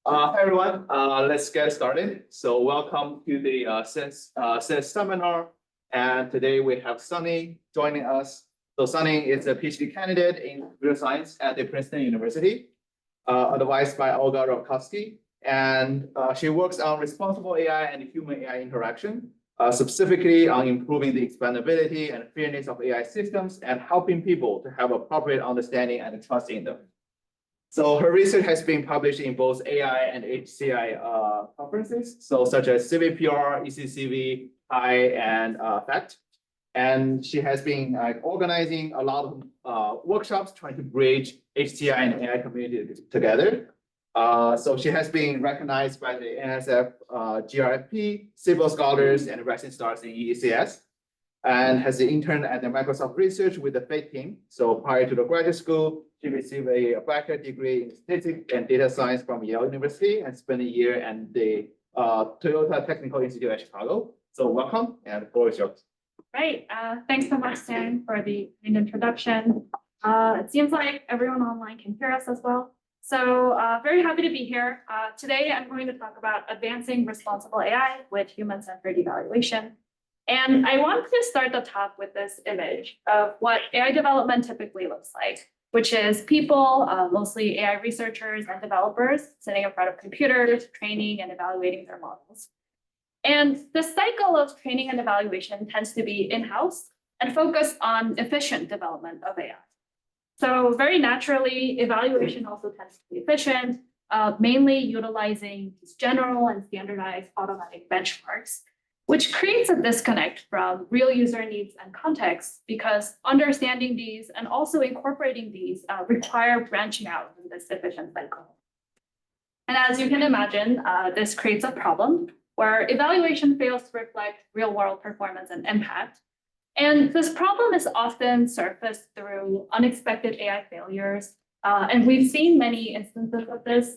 Hi everyone, let's get started. So welcome to the SES seminar. And today we have Sunnie joining us. So Sunnie is a PhD candidate in computer science at the Princeton University, advised by Olga Rokowski. And she works on responsible AI and human AI interaction, specifically on improving the explainability and fairness of AI systems and helping people to have appropriate understanding and trust in them. So her research has been published in both AI and HCI conferences, so such as CVPR, ECCV, HI, and FACT. And she has been organizing a lot of workshops trying to bridge HCI and AI community together. So she has been recognized by the NSF GRFP, Civil Scholars, and Rising Stars in EECS, and has interned at the Microsoft Research with the FATE team. So prior to the graduate school, she received a bachelor's degree in statistics and data science from Yale University and spent a year at the Toyota Technical Institute at Chicago. So welcome, and the floor is yours. Right. Thanks so much, Stan, for the introduction. It seems like everyone online can hear us as well. So very happy to be here. Today, I'm going to talk about advancing responsible AI with human-centered evaluation. And I want to start the talk with this image of what AI development typically looks like, which is people, mostly AI researchers and developers, sitting in front of computers, training and evaluating their models. And the cycle of training and evaluation tends to be in-house and focused on efficient development of AI. So very naturally, evaluation also tends to be efficient, mainly utilizing these general and standardized automatic benchmarks, which creates a disconnect from real user needs and context, because understanding these and also incorporating these require branching out in this efficient cycle. And as you can imagine, this creates a problem where evaluation fails to reflect real-world performance and impact. And this problem is often surfaced through unexpected AI failures. And we've seen many instances of this.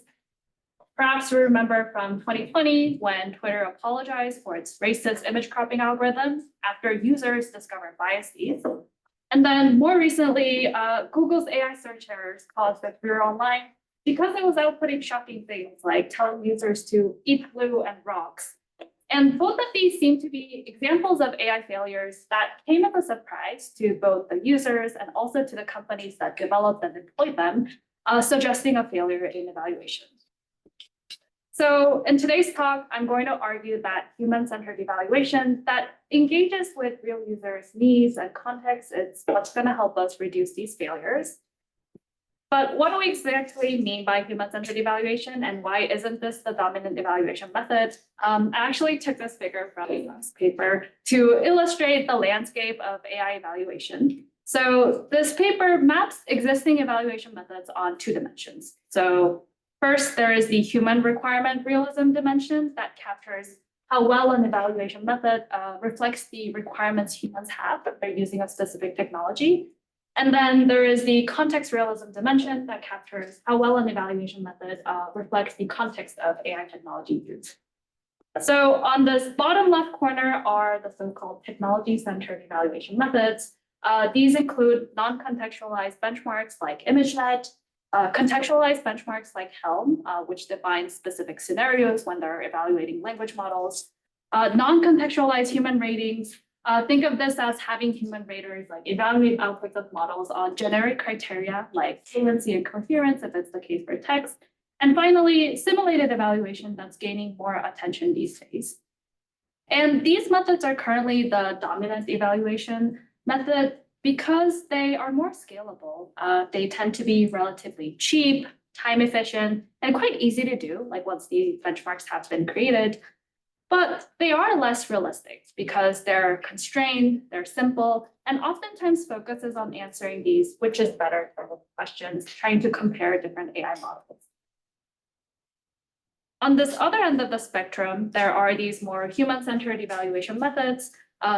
Perhaps you remember from 2020 when Twitter apologized for its racist image cropping algorithms after users discovered biases. And then more recently, Google's AI search errors caused a furor online because it was outputting shocking things like telling users to eat glue and rocks. And both of these seem to be examples of AI failures that came as a surprise to both the users and also to the companies that developed and deployed them, suggesting a failure in evaluation. So in today's talk, I'm going to argue that human-centered evaluation that engages with real users' needs and context is what's going to help us reduce these failures. But what do we exactly mean by human-centered evaluation, and why isn't this the dominant evaluation method? I actually took this figure from a last paper to illustrate the landscape of AI evaluation. So this paper maps existing evaluation methods on two dimensions. So first, there is the human requirement realism dimension that captures how well an evaluation method reflects the requirements humans have if they're using a specific technology. And then there is the context realism dimension that captures how well an evaluation method reflects the context of AI technology use. So on this bottom left corner are the so-called technology-centered evaluation methods. These include non-contextualized benchmarks like ImageNet, contextualized benchmarks like Helm, which defines specific scenarios when they're evaluating language models, non-contextualized human ratings. Think of this as having human raters like evaluate outputs of models on generic criteria like fluency and coherence, if it's the case for text. And finally, simulated evaluation that's gaining more attention these days. And these methods are currently the dominant evaluation method because they are more scalable. They tend to be relatively cheap, time efficient, and quite easy to do, like once the benchmarks have been created. But they are less realistic because they're constrained, they're simple, and oftentimes focuses on answering these, which is better for questions, trying to compare different AI models. On this other end of the spectrum, there are these more human-centered evaluation methods.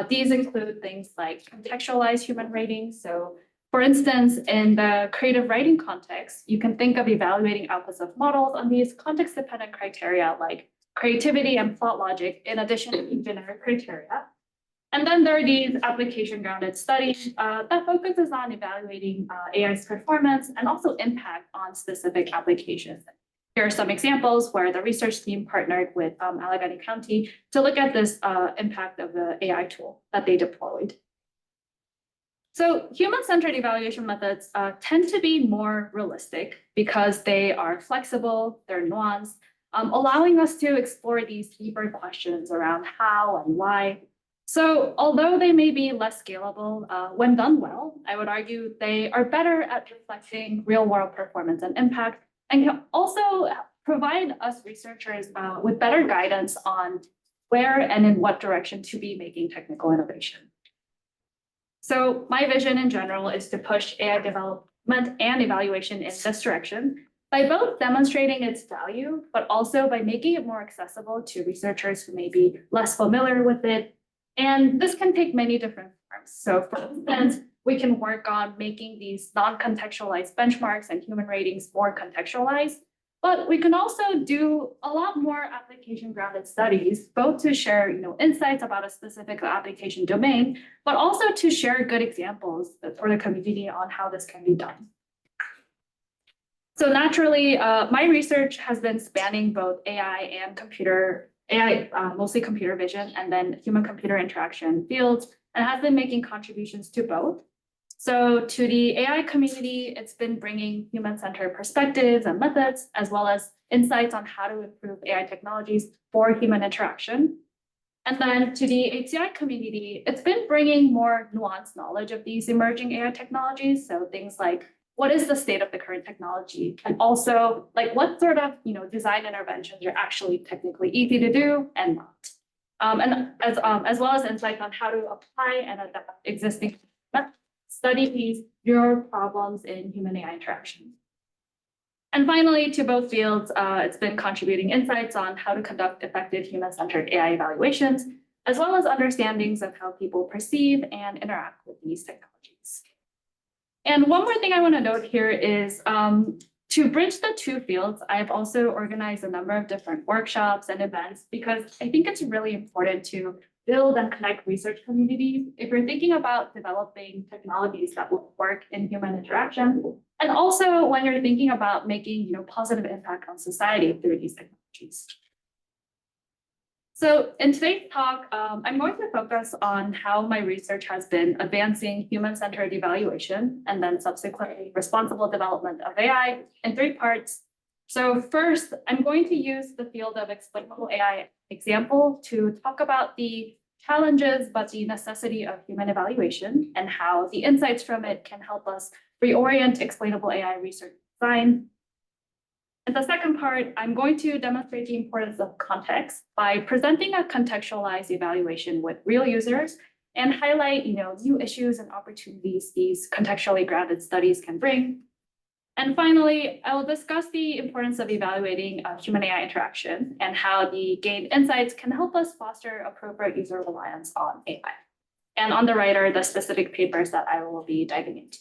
These include things like contextualized human ratings. So for instance, in the creative writing context, you can think of evaluating outputs of models on these context-dependent criteria like creativity and plot logic, in addition to generic criteria. And then there are these application-grounded studies that focuses on evaluating AI's performance and also impact on specific applications. Here are some examples where the research team partnered with Allegheny County to look at this impact of the AI tool that they deployed. So human-centered evaluation methods tend to be more realistic because they are flexible, they're nuanced, allowing us to explore these deeper questions around how and why. So although they may be less scalable, when done well, I would argue they are better at reflecting real-world performance and impact, and can also provide us researchers with better guidance on where and in what direction to be making technical innovation. So my vision in general is to push AI development and evaluation in this direction by both demonstrating its value, but also by making it more accessible to researchers who may be less familiar with it. And this can take many different forms. So for instance, we can work on making these non-contextualized benchmarks and human ratings more contextualized. But we can also do a lot more application-grounded studies, both to share insights about a specific application domain, but also to share good examples for the community on how this can be done. So naturally, my research has been spanning both AI and mostly computer vision, and then human-computer interaction fields, and has been making contributions to both. So to the AI community, it's been bringing human-centered perspectives and methods, as well as insights on how to improve AI technologies for human interaction. And then to the HCI community, it's been bringing more nuanced knowledge of these emerging AI technologies. So things like, what is the state of the current technology? And also, like, what sort of design interventions are actually technically easy to do and not? And as well as insights on how to apply and adapt existing methods. Study these real problems in human AI interaction. And finally, to both fields, it's been contributing insights on how to conduct effective human-centered AI evaluations, as well as understandings of how people perceive and interact with these technologies. And one more thing I want to note here is to bridge the two fields, I've also organized a number of different workshops and events because I think it's really important to build and connect research communities if you're thinking about developing technologies that will work in human interaction, and also when you're thinking about making positive impact on society through these technologies. So in today's talk, I'm going to focus on how my research has been advancing human-centered evaluation and then subsequently responsible development of AI in 3 parts. So first, I'm going to use the field of explainable AI example to talk about the challenges, but the necessity of human evaluation and how the insights from it can help us reorient explainable AI research design. In the second part, I'm going to demonstrate the importance of context by presenting a contextualized evaluation with real users and highlight new issues and opportunities these contextually grounded studies can bring. And finally, I will discuss the importance of evaluating human-AI interaction and how the gained insights can help us foster appropriate user reliance on AI. And on the right are the specific papers that I will be diving into.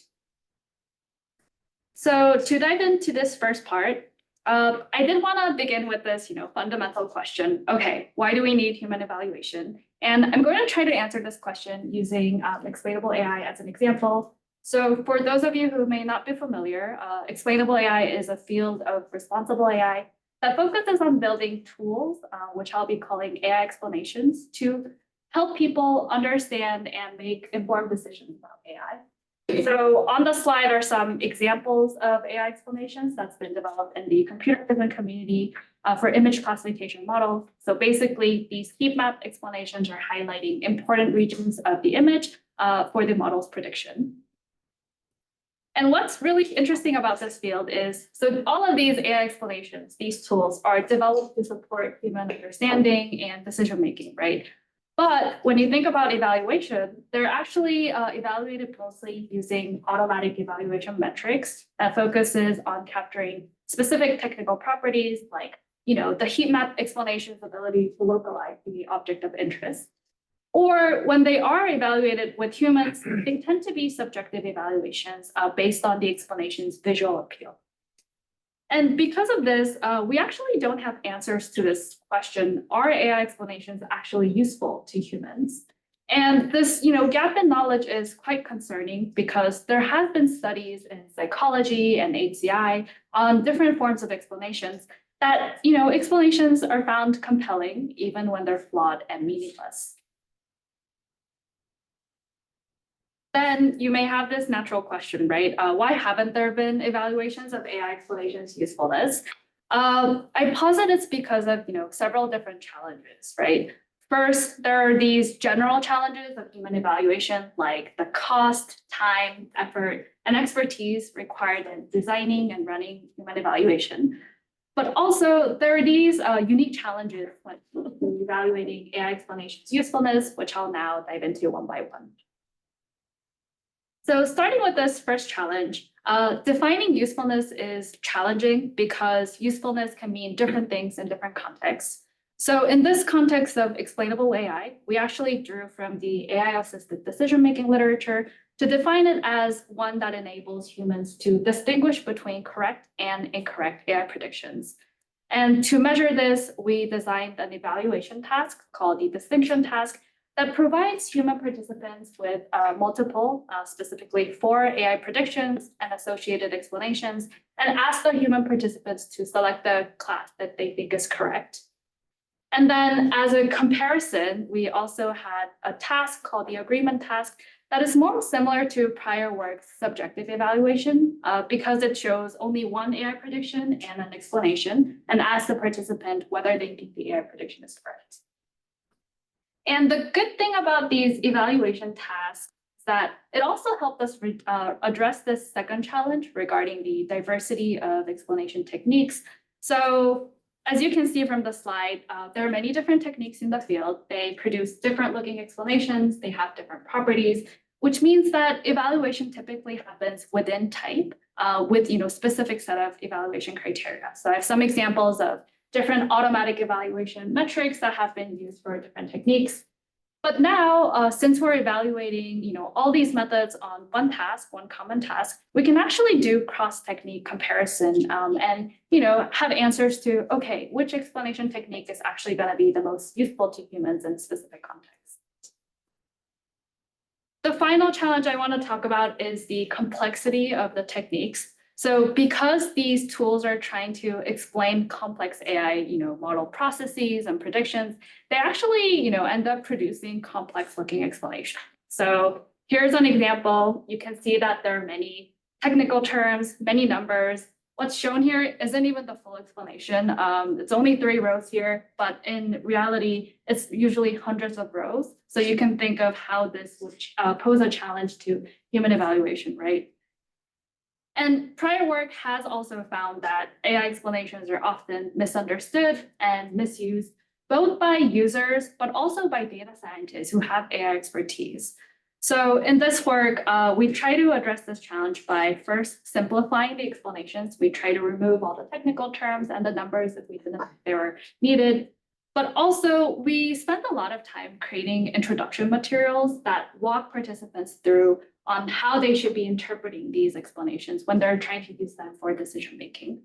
So to dive into this first part, I did want to begin with this fundamental question. Okay, why do we need human evaluation? And I'm going to try to answer this question using explainable AI as an example. So for those of you who may not be familiar, explainable AI is a field of responsible AI that focuses on building tools, which I'll be calling AI explanations, to help people understand and make informed decisions about AI. So on the slide are some examples of AI explanations that's been developed in the computer vision community for image classification models. So basically, these heat map explanations are highlighting important regions of the image for the model's prediction. And what's really interesting about this field is, so all of these AI explanations, these tools are developed to support human understanding and decision-making, right? But when you think about evaluation, they're actually evaluated mostly using automatic evaluation metrics that focuses on capturing specific technical properties like, the heat map explanation's ability to localize the object of interest. Or when they are evaluated with humans, they tend to be subjective evaluations based on the explanation's visual appeal. And because of this, we actually don't have answers to this question, are AI explanations actually useful to humans? And this gap in knowledge is quite concerning because there have been studies in psychology and HCI on different forms of explanations. that, explanations are found compelling even when they're flawed and meaningless. Then you may have this natural question, right? Why haven't there been evaluations of AI explanations' usefulness? I posit it's because of, several different challenges, right? First, there are these general challenges of human evaluation, like the cost, time, effort, and expertise required in designing and running human evaluation. But also, there are these unique challenges when evaluating AI explanations' usefulness, which I'll now dive into one by one. So starting with this first challenge, defining usefulness is challenging because usefulness can mean different things in different contexts. So in this context of explainable AI, we actually drew from the AI-assisted decision-making literature to define it as one that enables humans to distinguish between correct and incorrect AI predictions. And to measure this, we designed an evaluation task called the distinction task that provides human participants with multiple, specifically 4 AI predictions and associated explanations, and asks the human participants to select the class that they think is correct. And then as a comparison, we also had a task called the agreement task that is more similar to prior work's subjective evaluation because it shows only one AI prediction and an explanation and asks the participant whether they think the AI prediction is correct. And the good thing about these evaluation tasks is that it also helped us address this second challenge regarding the diversity of explanation techniques. So as you can see from the slide, there are many different techniques in the field. They produce different looking explanations. They have different properties, which means that evaluation typically happens within type with specific set of evaluation criteria. So I have some examples of different automatic evaluation metrics that have been used for different techniques. But now, since we're evaluating, all these methods on one task, one common task, we can actually do cross-technique comparison and, have answers to, okay, which explanation technique is actually going to be the most useful to humans in specific contexts. The final challenge I want to talk about is the complexity of the techniques. So because these tools are trying to explain complex AI, model processes and predictions, they actually, end up producing complex looking explanations. So here's an example. You can see that there are many technical terms, many numbers. What's shown here isn't even the full explanation. It's only 3 rows here, but in reality, it's usually hundreds of rows. So you can think of how this would pose a challenge to human evaluation, right? And prior work has also found that AI explanations are often misunderstood and misused, both by users, but also by data scientists who have AI expertise. So in this work, we try to address this challenge by first simplifying the explanations. We try to remove all the technical terms and the numbers if we didn't think they were needed. But also, we spent a lot of time creating introduction materials that walk participants through on how they should be interpreting these explanations when they're trying to use them for decision making.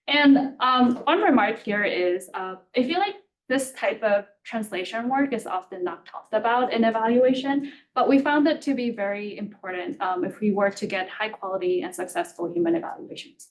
And one remark here is, I feel like this type of translation work is often not talked about in evaluation, but we found it to be very important if we were to get high quality and successful human evaluations.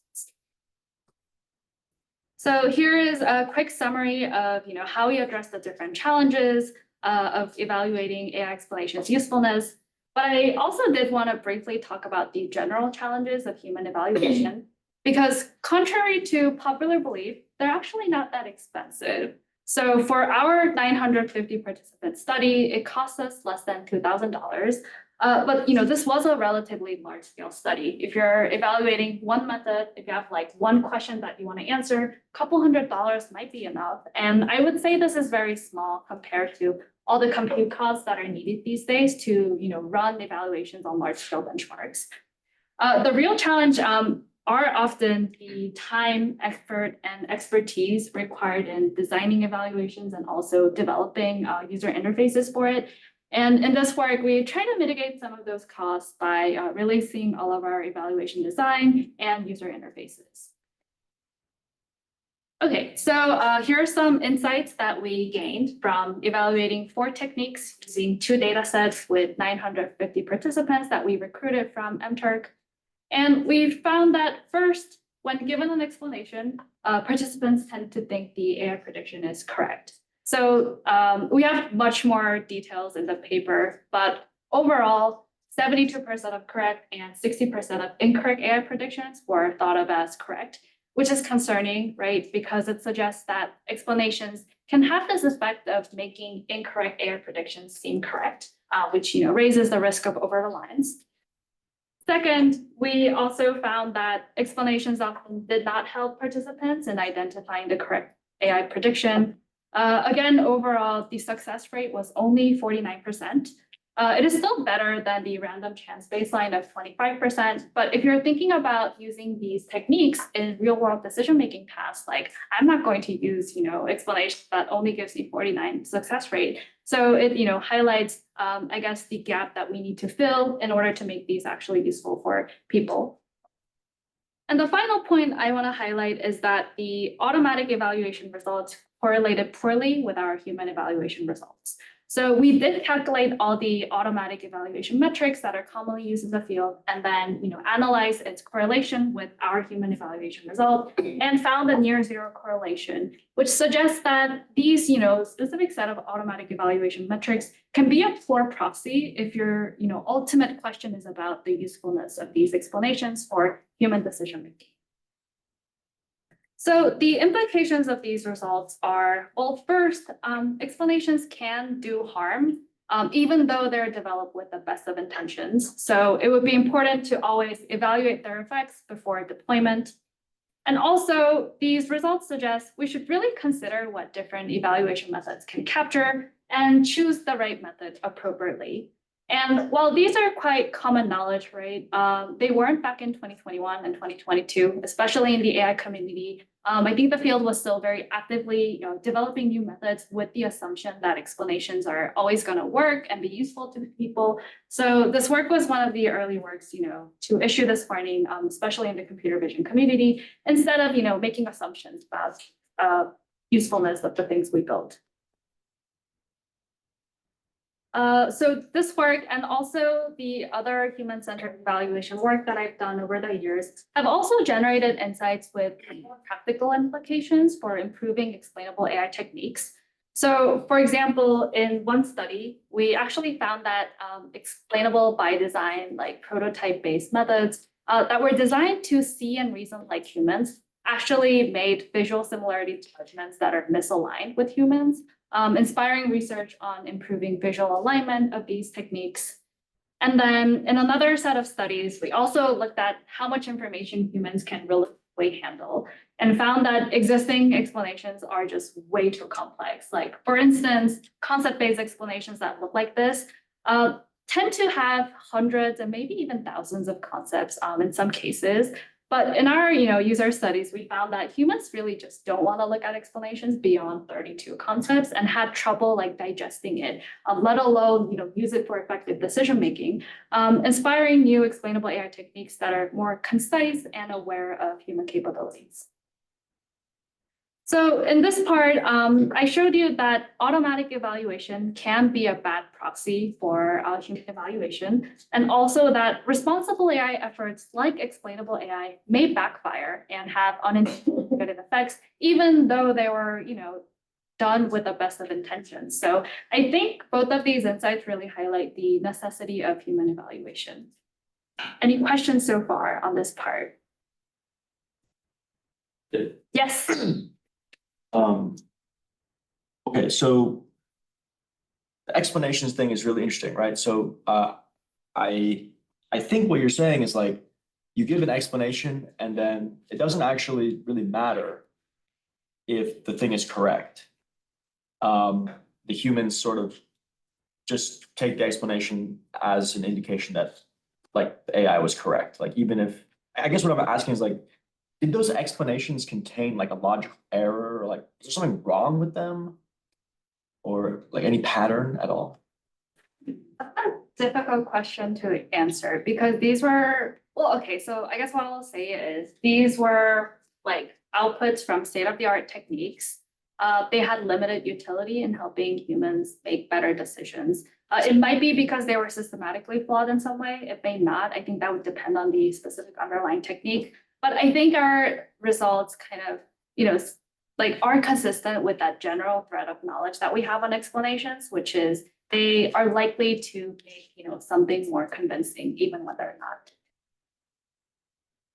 So here is a quick summary of how we address the different challenges of evaluating AI explanations usefulness. But I also did want to briefly talk about the general challenges of human evaluation, because contrary to popular belief, they're actually not that expensive. So for our 950 participant study, it cost us less than $2,000. But this was a relatively large scale study. If you're evaluating one method, if you have like one question that you want to answer, a couple $100 might be enough. And I would say this is very small compared to all the compute costs that are needed these days to run evaluations on large scale benchmarks. The real challenge are often the time, effort, and expertise required in designing evaluations and also developing user interfaces for it. And in this work, we try to mitigate some of those costs by releasing all of our evaluation design and user interfaces. Okay, so here are some insights that we gained from evaluating 4 techniques using 2 data sets with 950 participants that we recruited from MTurk. And we found that first, when given an explanation, participants tend to think the AI prediction is correct. So we have much more details in the paper, but overall, 72% of correct and 60% of incorrect AI predictions were thought of as correct, which is concerning, right? Because it suggests that explanations can have this effect of making incorrect AI predictions seem correct, which raises the risk of over-reliance. Second, we also found that explanations often did not help participants in identifying the correct AI prediction. Again, overall, the success rate was only 49%. It is still better than the random chance baseline of 25%. But if you're thinking about using these techniques in real world decision-making tasks, like I'm not going to use, explanations that only gives me 49 success rate. So it, highlights, I guess, the gap that we need to fill in order to make these actually useful for people. And the final point I want to highlight is that the automatic evaluation results correlated poorly with our human evaluation results. So we did calculate all the automatic evaluation metrics that are commonly used in the field, and then analyze its correlation with our human evaluation result, and found a near zero correlation, which suggests that these specific set of automatic evaluation metrics can be a poor proxy if your ultimate question is about the usefulness of these explanations for human decision making. So the implications of these results are, well, first, explanations can do harm, even though they're developed with the best of intentions. So it would be important to always evaluate their effects before deployment. And also, these results suggest we should really consider what different evaluation methods can capture and choose the right method appropriately. And while these are quite common knowledge, right, they weren't back in 2021 and 2022, especially in the AI community. I think the field was still very actively developing new methods with the assumption that explanations are always going to work and be useful to people. So this work was one of the early works, to issue this warning, especially in the computer vision community, instead of making assumptions about usefulness of the things we built. So this work and also the other human-centered evaluation work that I've done over the years have also generated insights with more practical implications for improving explainable AI techniques. So for example, in one study, we actually found that explainable by design, like prototype-based methods that were designed to see and reason like humans actually made visual similarity judgments that are misaligned with humans, inspiring research on improving visual alignment of these techniques. And then in another set of studies, we also looked at how much information humans can really handle and found that existing explanations are just way too complex. Like, for instance, concept-based explanations that look like this tend to have hundreds and maybe even thousands of concepts in some cases. But in our user studies, we found that humans really just don't want to look at explanations beyond 32 concepts and had trouble digesting it, let alone use it for effective decision making, inspiring new explainable AI techniques that are more concise and aware of human capabilities. So in this part, I showed you that automatic evaluation can be a bad proxy for human evaluation, and also that responsible AI efforts like explainable AI may backfire and have unintended negative effects, even though they were, done with the best of intentions. So I think both of these insights really highlight the necessity of human evaluation. Any questions so far on this part? Yes. Okay, so the explanations thing is really interesting, right? So I think what you're saying is you give an explanation and then it doesn't actually really matter if the thing is correct. The humans sort of just take the explanation as an indication that the AI was correct. Even if, I guess what I'm asking is did those explanations contain a logical error, or is there something wrong with them, or any pattern at all? That's a difficult question to answer because these were, well, okay, so I guess what I'll say is these were outputs from state-of-the-art techniques. They had limited utility in helping humans make better decisions. It might be because they were systematically flawed in some way. It may not. I think that would depend on the specific underlying technique. But I think our results kind of, like are consistent with that general thread of knowledge that we have on explanations, which is they are likely to make, something more convincing, even when they're not.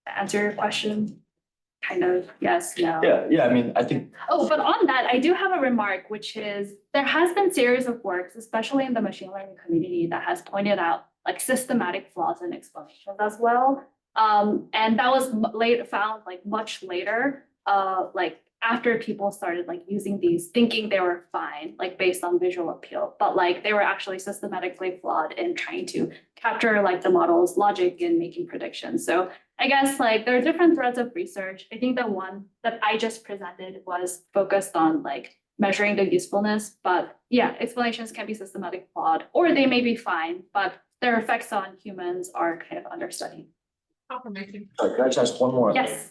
To answer your question, kind of, yes, no. Yeah, I mean, I think, Oh, but on that, I do have a remark, which is there has been series of works, especially in the machine learning community, that has pointed out like systematic flaws in explanations as well. And that was found like much later, like after people started like using these, thinking they were fine, like based on visual appeal, but like they were actually systematically flawed in trying to capture like the model's logic in making predictions. So I guess like there are different threads of research. I think the one that I just presented was focused on like measuring the usefulness, but yeah, explanations can be systematic flawed, or they may be fine, but their effects on humans are kind of understudied. sorry, can I just ask one more? Yes.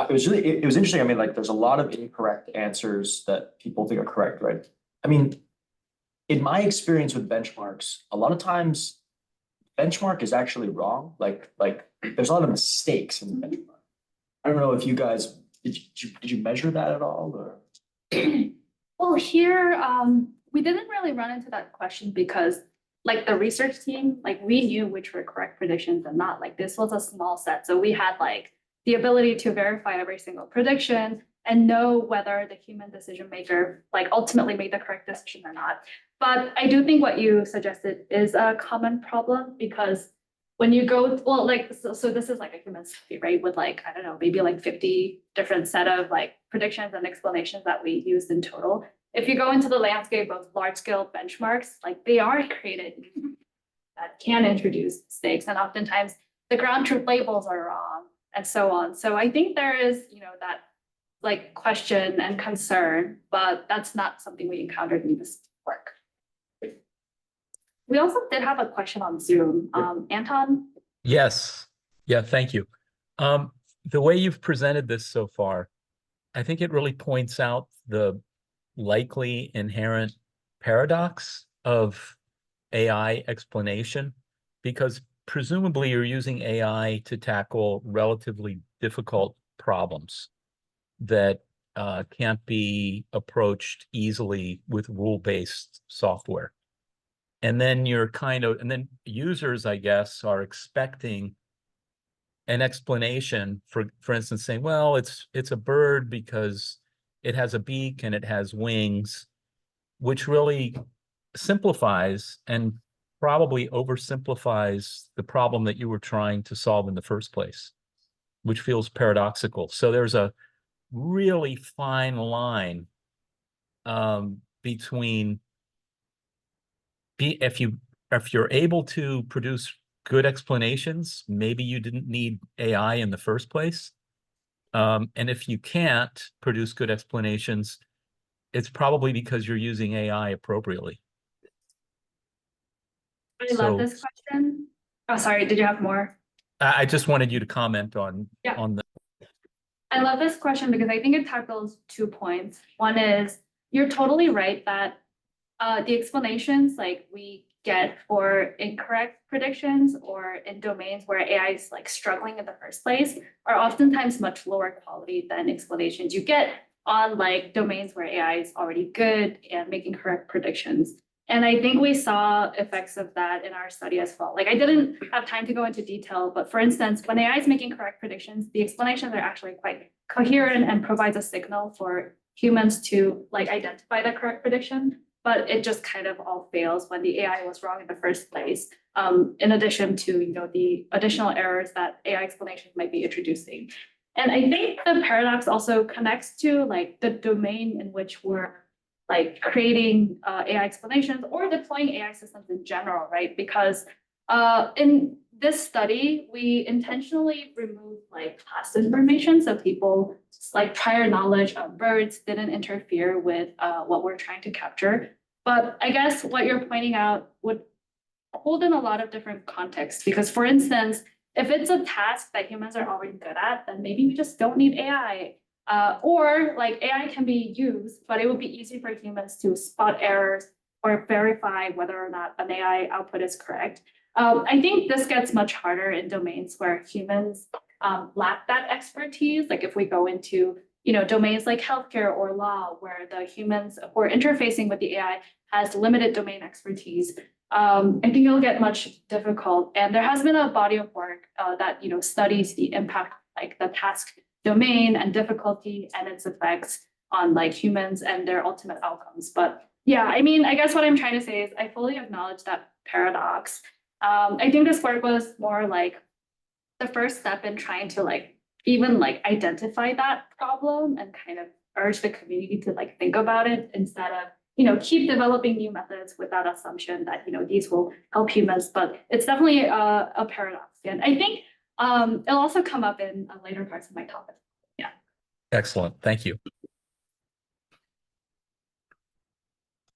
It was interesting. I mean, like, there's a lot of incorrect answers that people think are correct, right? I mean, in my experience with benchmarks, a lot of times benchmark is actually wrong. Like there's a lot of mistakes in the benchmark. I don't know if you guys, did you measure that at all or? Well, here, we didn't really run into that question because like the research team, like we knew which were correct predictions and not. Like this was a small set. So we had like the ability to verify every single prediction and know whether the human decision maker like ultimately made the correct decision or not. But I do think what you suggested is a common problem because when you go, well, like, so this is like a human study, right? With like, I don't know, maybe like 50 different set of like predictions and explanations that we used in total. If you go into the landscape of large scale benchmarks, like they are created that can introduce mistakes. And oftentimes the ground truth labels are wrong and so on. So I think there is, that like question and concern, but that's not something we encountered in this work. We also did have a question on Zoom. Anton? Yes. Yeah, thank you. The way you've presented this so far, I think it really points out the likely inherent paradox of AI explanation, because presumably you're using AI to tackle relatively difficult problems that can't be approached easily with rule-based software. And then and then users, I guess, are expecting an explanation for instance, saying, well, it's a bird because it has a beak and it has wings, which really simplifies and probably oversimplifies the problem that you were trying to solve in the first place, which feels paradoxical. So there's a really fine line between if you're able to produce good explanations, maybe you didn't need AI in the first place. And if you can't produce good explanations, it's probably because you're using AI appropriately. I love this question. Oh, sorry, did you have more? I just wanted you to comment on the. I love this question because I think it tackles 2 points. One is you're totally right that the explanations like we get for incorrect predictions or in domains where AI is like struggling in the first place are oftentimes much lower quality than explanations you get on like domains where AI is already good and making correct predictions. And I think we saw effects of that in our study as well. Like I didn't have time to go into detail, but for instance, when AI is making correct predictions, the explanations are actually quite coherent and provides a signal for humans to like identify the correct prediction. But it just kind of all fails when the AI was wrong in the first place. In addition to the additional errors that AI explanations might be introducing. And I think the paradox also connects to like the domain in which we're like creating AI explanations or deploying AI systems in general, right? Because in this study, we intentionally removed like past information. So people like prior knowledge of birds didn't interfere with what we're trying to capture. But I guess what you're pointing out would hold in a lot of different contexts. Because for instance, if it's a task that humans are already good at, then maybe we just don't need AI. Or like AI can be used, but it would be easy for humans to spot errors or verify whether or not an AI output is correct. I think this gets much harder in domains where humans lack that expertise. Like if we go into, domains like healthcare or law, where the humans who are interfacing with the AI has limited domain expertise, I think it'll get much difficult. And there has been a body of work that studies the impact, like the task domain and difficulty and its effects on like humans and their ultimate outcomes. But yeah, I mean, I guess what I'm trying to say is I fully acknowledge that paradox. I think this work was more like the first step in trying to like even like identify that problem and kind of urge the community to like think about it instead of keep developing new methods with that assumption that, these will help humans, but it's definitely a paradox. And I think it'll also come up in later parts of my topic. Yeah. Excellent. Thank you.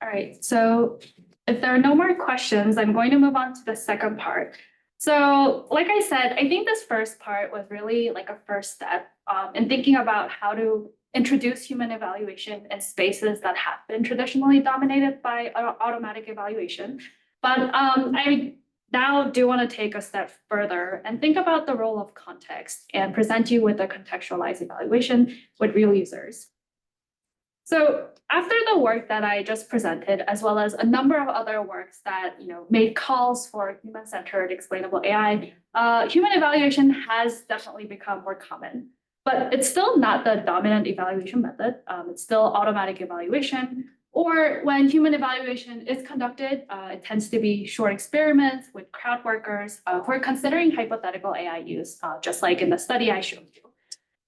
All right. So if there are no more questions, I'm going to move on to the second part. So like I said, I think this first part was really like a first step in thinking about how to introduce human evaluation in spaces that have been traditionally dominated by automatic evaluation. But I now do want to take a step further and think about the role of context and present you with a contextualized evaluation with real users. So after the work that I just presented, as well as a number of other works that made calls for human-centered explainable AI, human evaluation has definitely become more common. But it's still not the dominant evaluation method. It's still automatic evaluation, or when human evaluation is conducted, it tends to be short experiments with crowd workers who are considering hypothetical AI use, just like in the study I showed you.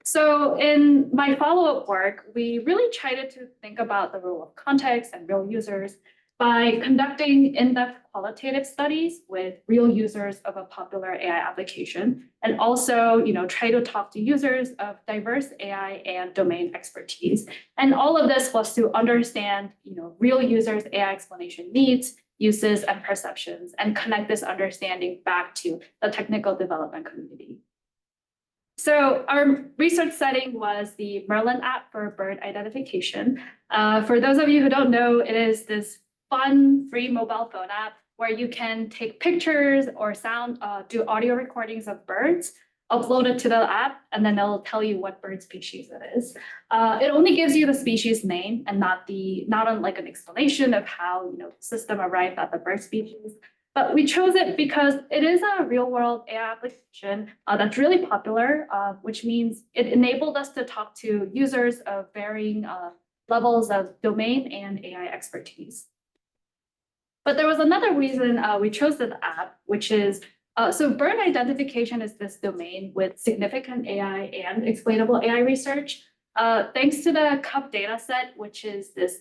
So in my follow-up work, we really tried to think about the role of context and real users by conducting in-depth qualitative studies with real users of a popular AI application, and also, try to talk to users of diverse AI and domain expertise. And all of this was to understand, real users' AI explanation needs, uses, and perceptions, and connect this understanding back to the technical development community. So our research setting was the Merlin app for bird identification. For those of you who don't know, it is this fun, free mobile phone app where you can take pictures or do audio recordings of birds, upload it to the app, and then it'll tell you what bird species it is. It only gives you the species name and not like an explanation of how the system arrived at the bird species. But we chose it because it is a real-world AI application that's really popular, which means it enabled us to talk to users of varying levels of domain and AI expertise. But there was another reason we chose the app, which is, so bird identification is this domain with significant AI and explainable AI research. Thanks to the CUP dataset, which is this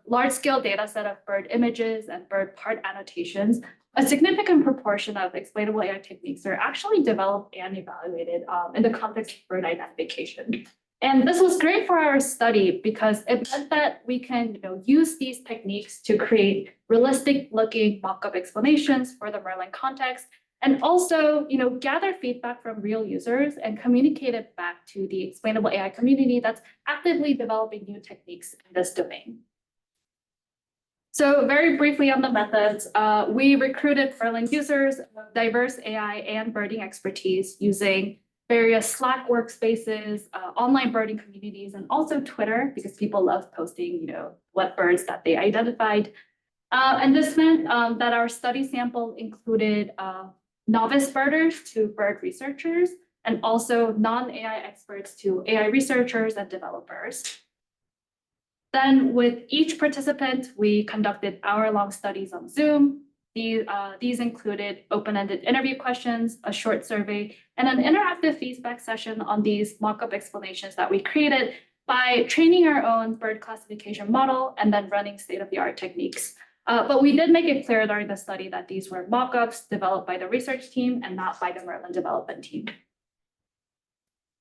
large-scale data set of bird images and bird part annotations, a significant proportion of explainable AI techniques are actually developed and evaluated in the context of bird identification. And this was great for our study because it meant that we can use these techniques to create realistic-looking mock-up explanations for the Merlin context, and also gather feedback from real users and communicate it back to the explainable AI community that's actively developing new techniques in this domain. So very briefly on the methods, we recruited Merlin users of diverse AI and birding expertise using various Slack workspaces, online birding communities, and also Twitter, because people love posting what birds that they identified. And this meant that our study sample included novice birders to bird researchers, and also non-AI experts to AI researchers and developers. Then with each participant, we conducted hour-long studies on Zoom. These included open-ended interview questions, a short survey, and an interactive feedback session on these mock-up explanations that we created by training our own bird classification model and then running state-of-the-art techniques. But we did make it clear during the study that these were mock-ups developed by the research team and not by the Merlin development team.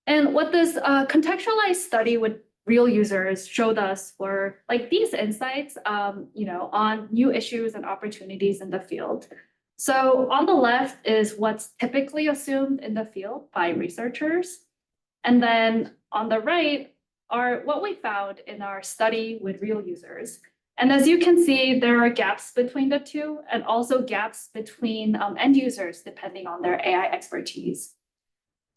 And what this contextualized study with real users showed us were like these insights, on new issues and opportunities in the field. So on the left is what's typically assumed in the field by researchers. And then on the right are what we found in our study with real users. And as you can see, there are gaps between the two and also gaps between end users depending on their AI expertise.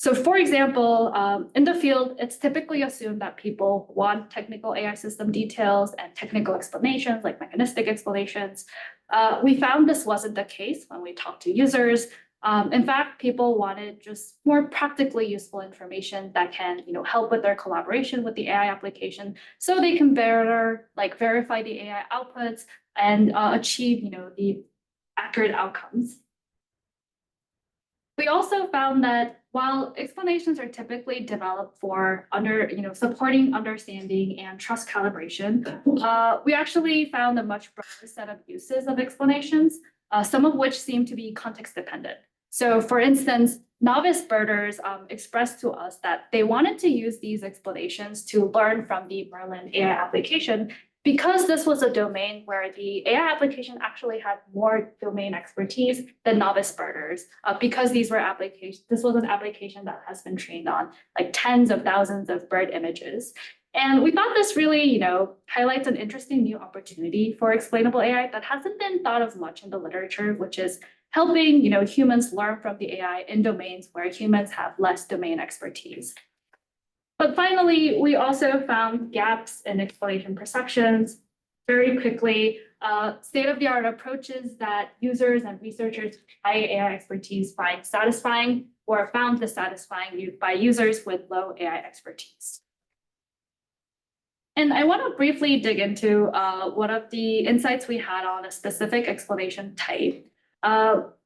So for example, in the field, it's typically assumed that people want technical AI system details and technical explanations, like mechanistic explanations. We found this wasn't the case when we talked to users. In fact, people wanted just more practically useful information that can, help with their collaboration with the AI application, so they can better verify the AI outputs and achieve, the accurate outcomes. We also found that while explanations are typically developed for supporting understanding and trust calibration, we actually found a much broader set of uses of explanations, some of which seem to be context dependent. So for instance, novice birders expressed to us that they wanted to use these explanations to learn from the Merlin AI application, because this was a domain where the AI application actually had more domain expertise than novice birders, because this was an application that has been trained on like tens of thousands of bird images. And we thought this really, highlights an interesting new opportunity for explainable AI that hasn't been thought of much in the literature, which is helping, humans learn from the AI in domains where humans have less domain expertise. But finally, we also found gaps in explanation perceptions. Very quickly, state-of-the-art approaches that users and researchers with high AI expertise find satisfying were found dissatisfying by users with low AI expertise. And I want to briefly dig into one of the insights we had on a specific explanation type.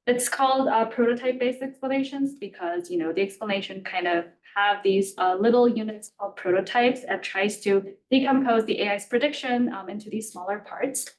It's called prototype-based explanations because, the explanation kind of have these little units called prototypes and tries to decompose the AI's prediction into these smaller parts.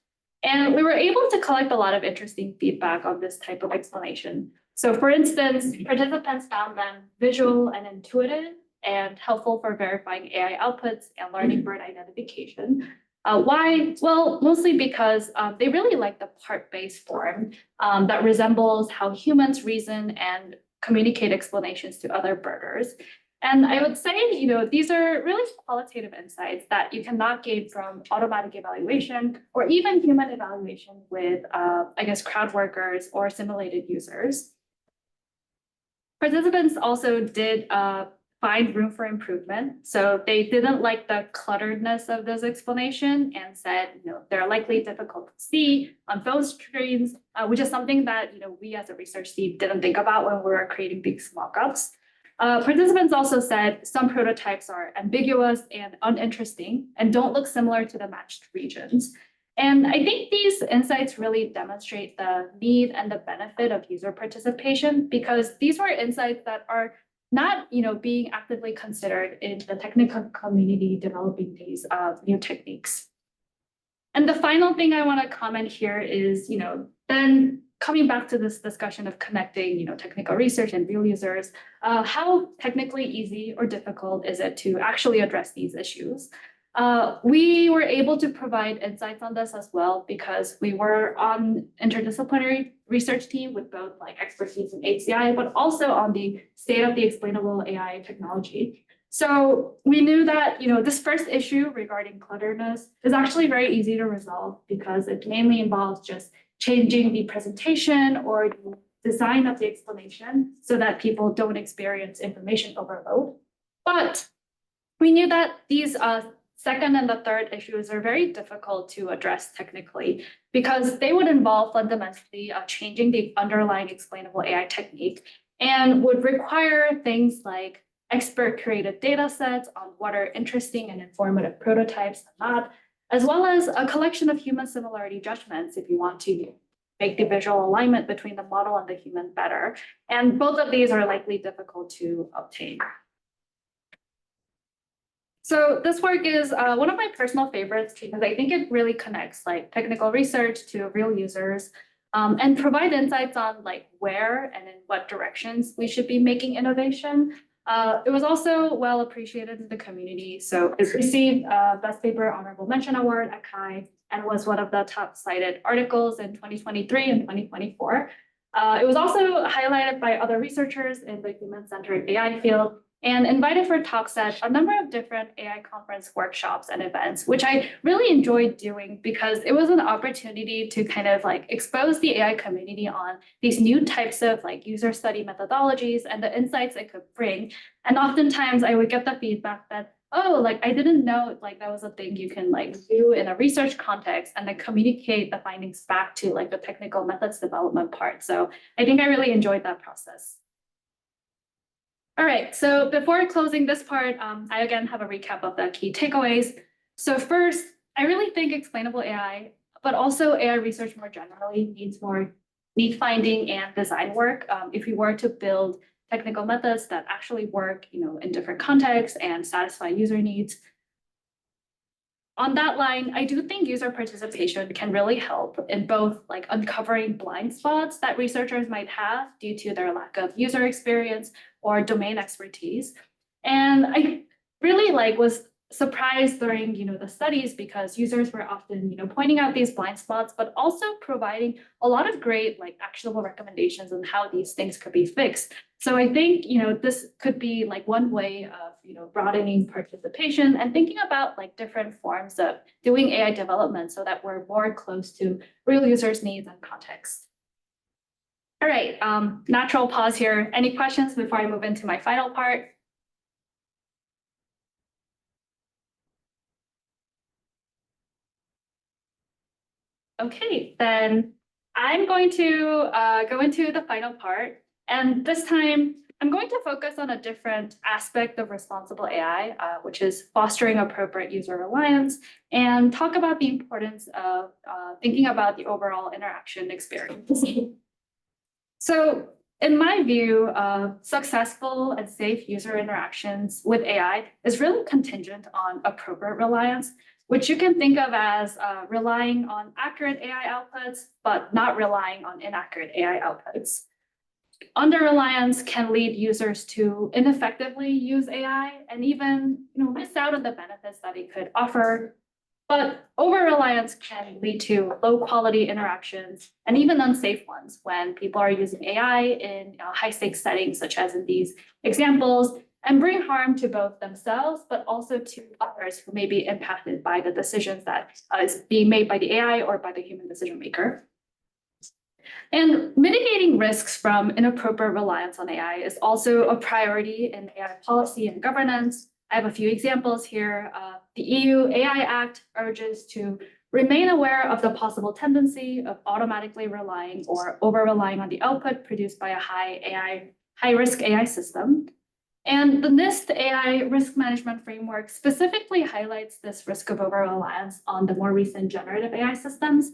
And we were able to collect a lot of interesting feedback on this type of explanation. So for instance, participants found them visual and intuitive and helpful for verifying AI outputs and learning bird identification. Why? Well, mostly because they really like the part-based form that resembles how humans reason and communicate explanations to other birders. And I would say, these are really qualitative insights that you cannot gain from automatic evaluation or even human evaluation with, crowd workers or simulated users. Participants also did find room for improvement. So they didn't like the clutteredness of this explanation and said, they're likely difficult to see on phone screens, which is something that, we as a research team didn't think about when we were creating these mock-ups. Participants also said some prototypes are ambiguous and uninteresting and don't look similar to the matched regions. And I think these insights really demonstrate the need and the benefit of user participation, because these were insights that are not, being actively considered in the technical community developing these new techniques. And the final thing I want to comment here is, then coming back to this discussion of connecting, technical research and real users, how technically easy or difficult is it to actually address these issues? We were able to provide insights on this as well because we were on interdisciplinary research team with both expertise in HCI, but also on the state of the explainable AI technology. So we knew that, this first issue regarding clutterness is actually very easy to resolve because it mainly involves just changing the presentation or the design of the explanation so that people don't experience information overload. But we knew that these second and the third issues are very difficult to address technically because they would involve fundamentally changing the underlying explainable AI technique and would require things like expert created data sets on what are interesting and informative prototypes and not, as well as a collection of human similarity judgments if you want to make the visual alignment between the model and the human better. And both of these are likely difficult to obtain. So this work is one of my personal favorites because I think it really connects technical research to real users and provide insights on where and in what directions we should be making innovation. It was also well appreciated in the community. So it received Best Paper Honorable Mention Award at CHI and was one of the top cited articles in 2023 and 2024. It was also highlighted by other researchers in the human-centered AI field. and invited for talks at a number of different AI conference workshops and events, which I really enjoyed doing because it was an opportunity to kind of like expose the AI community on these new types of like user study methodologies and the insights it could bring. And oftentimes I would get the feedback that, oh, like I didn't know like that was a thing you can like do in a research context and then communicate the findings back to like the technical methods development part. So I think I really enjoyed that process. All right, so before closing this part, I again have a recap of the key takeaways. So first, I really think explainable AI, but also AI research more generally needs more need finding and design work. If we were to build technical methods that actually work, in different contexts and satisfy user needs. On that line, I do think user participation can really help in both like uncovering blind spots that researchers might have due to their lack of user experience or domain expertise. And I really was surprised during the studies because users were often pointing out these blind spots, but also providing a lot of great actionable recommendations on how these things could be fixed. So I think this could be one way of broadening participation and thinking about different forms of doing AI development so that we're more close to real users' needs and context. All right, natural pause here. Any questions before I move into my final part? Okay, then I'm going to go into the final part. And this time, I'm going to focus on a different aspect of responsible AI, which is fostering appropriate user reliance, and talk about the importance of thinking about the overall interaction experience. So in my view, successful and safe user interactions with AI is really contingent on appropriate reliance, which you can think of as relying on accurate AI outputs, but not relying on inaccurate AI outputs. Under-reliance can lead users to ineffectively use AI and even miss out on the benefits that it could offer. But over-reliance can lead to low-quality interactions and even unsafe ones when people are using AI in high-stakes settings, such as in these examples, and bring harm to both themselves, but also to others who may be impacted by the decisions that is being made by the AI or by the human decision maker. And mitigating risks from inappropriate reliance on AI is also a priority in AI policy and governance. I have a few examples here. The EU AI Act urges to remain aware of the possible tendency of automatically relying or over-relying on the output produced by a high-risk AI system. And the NIST AI risk management framework specifically highlights this risk of over-reliance on the more recent generative AI systems,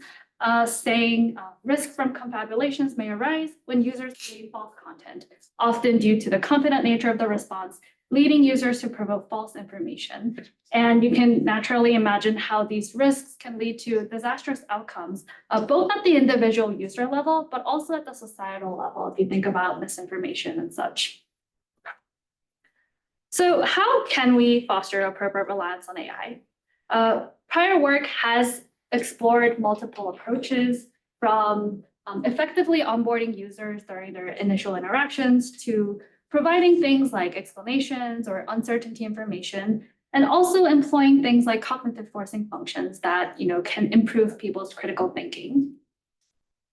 saying risk from confabulations may arise when users create false content, often due to the confident nature of the response, leading users to provoke false information. And you can naturally imagine how these risks can lead to disastrous outcomes, both at the individual user level, but also at the societal level, if you think about misinformation and such. So how can we foster appropriate reliance on AI? Prior work has explored multiple approaches from effectively onboarding users during their initial interactions to providing things like explanations or uncertainty information, and also employing things like cognitive forcing functions that can improve people's critical thinking.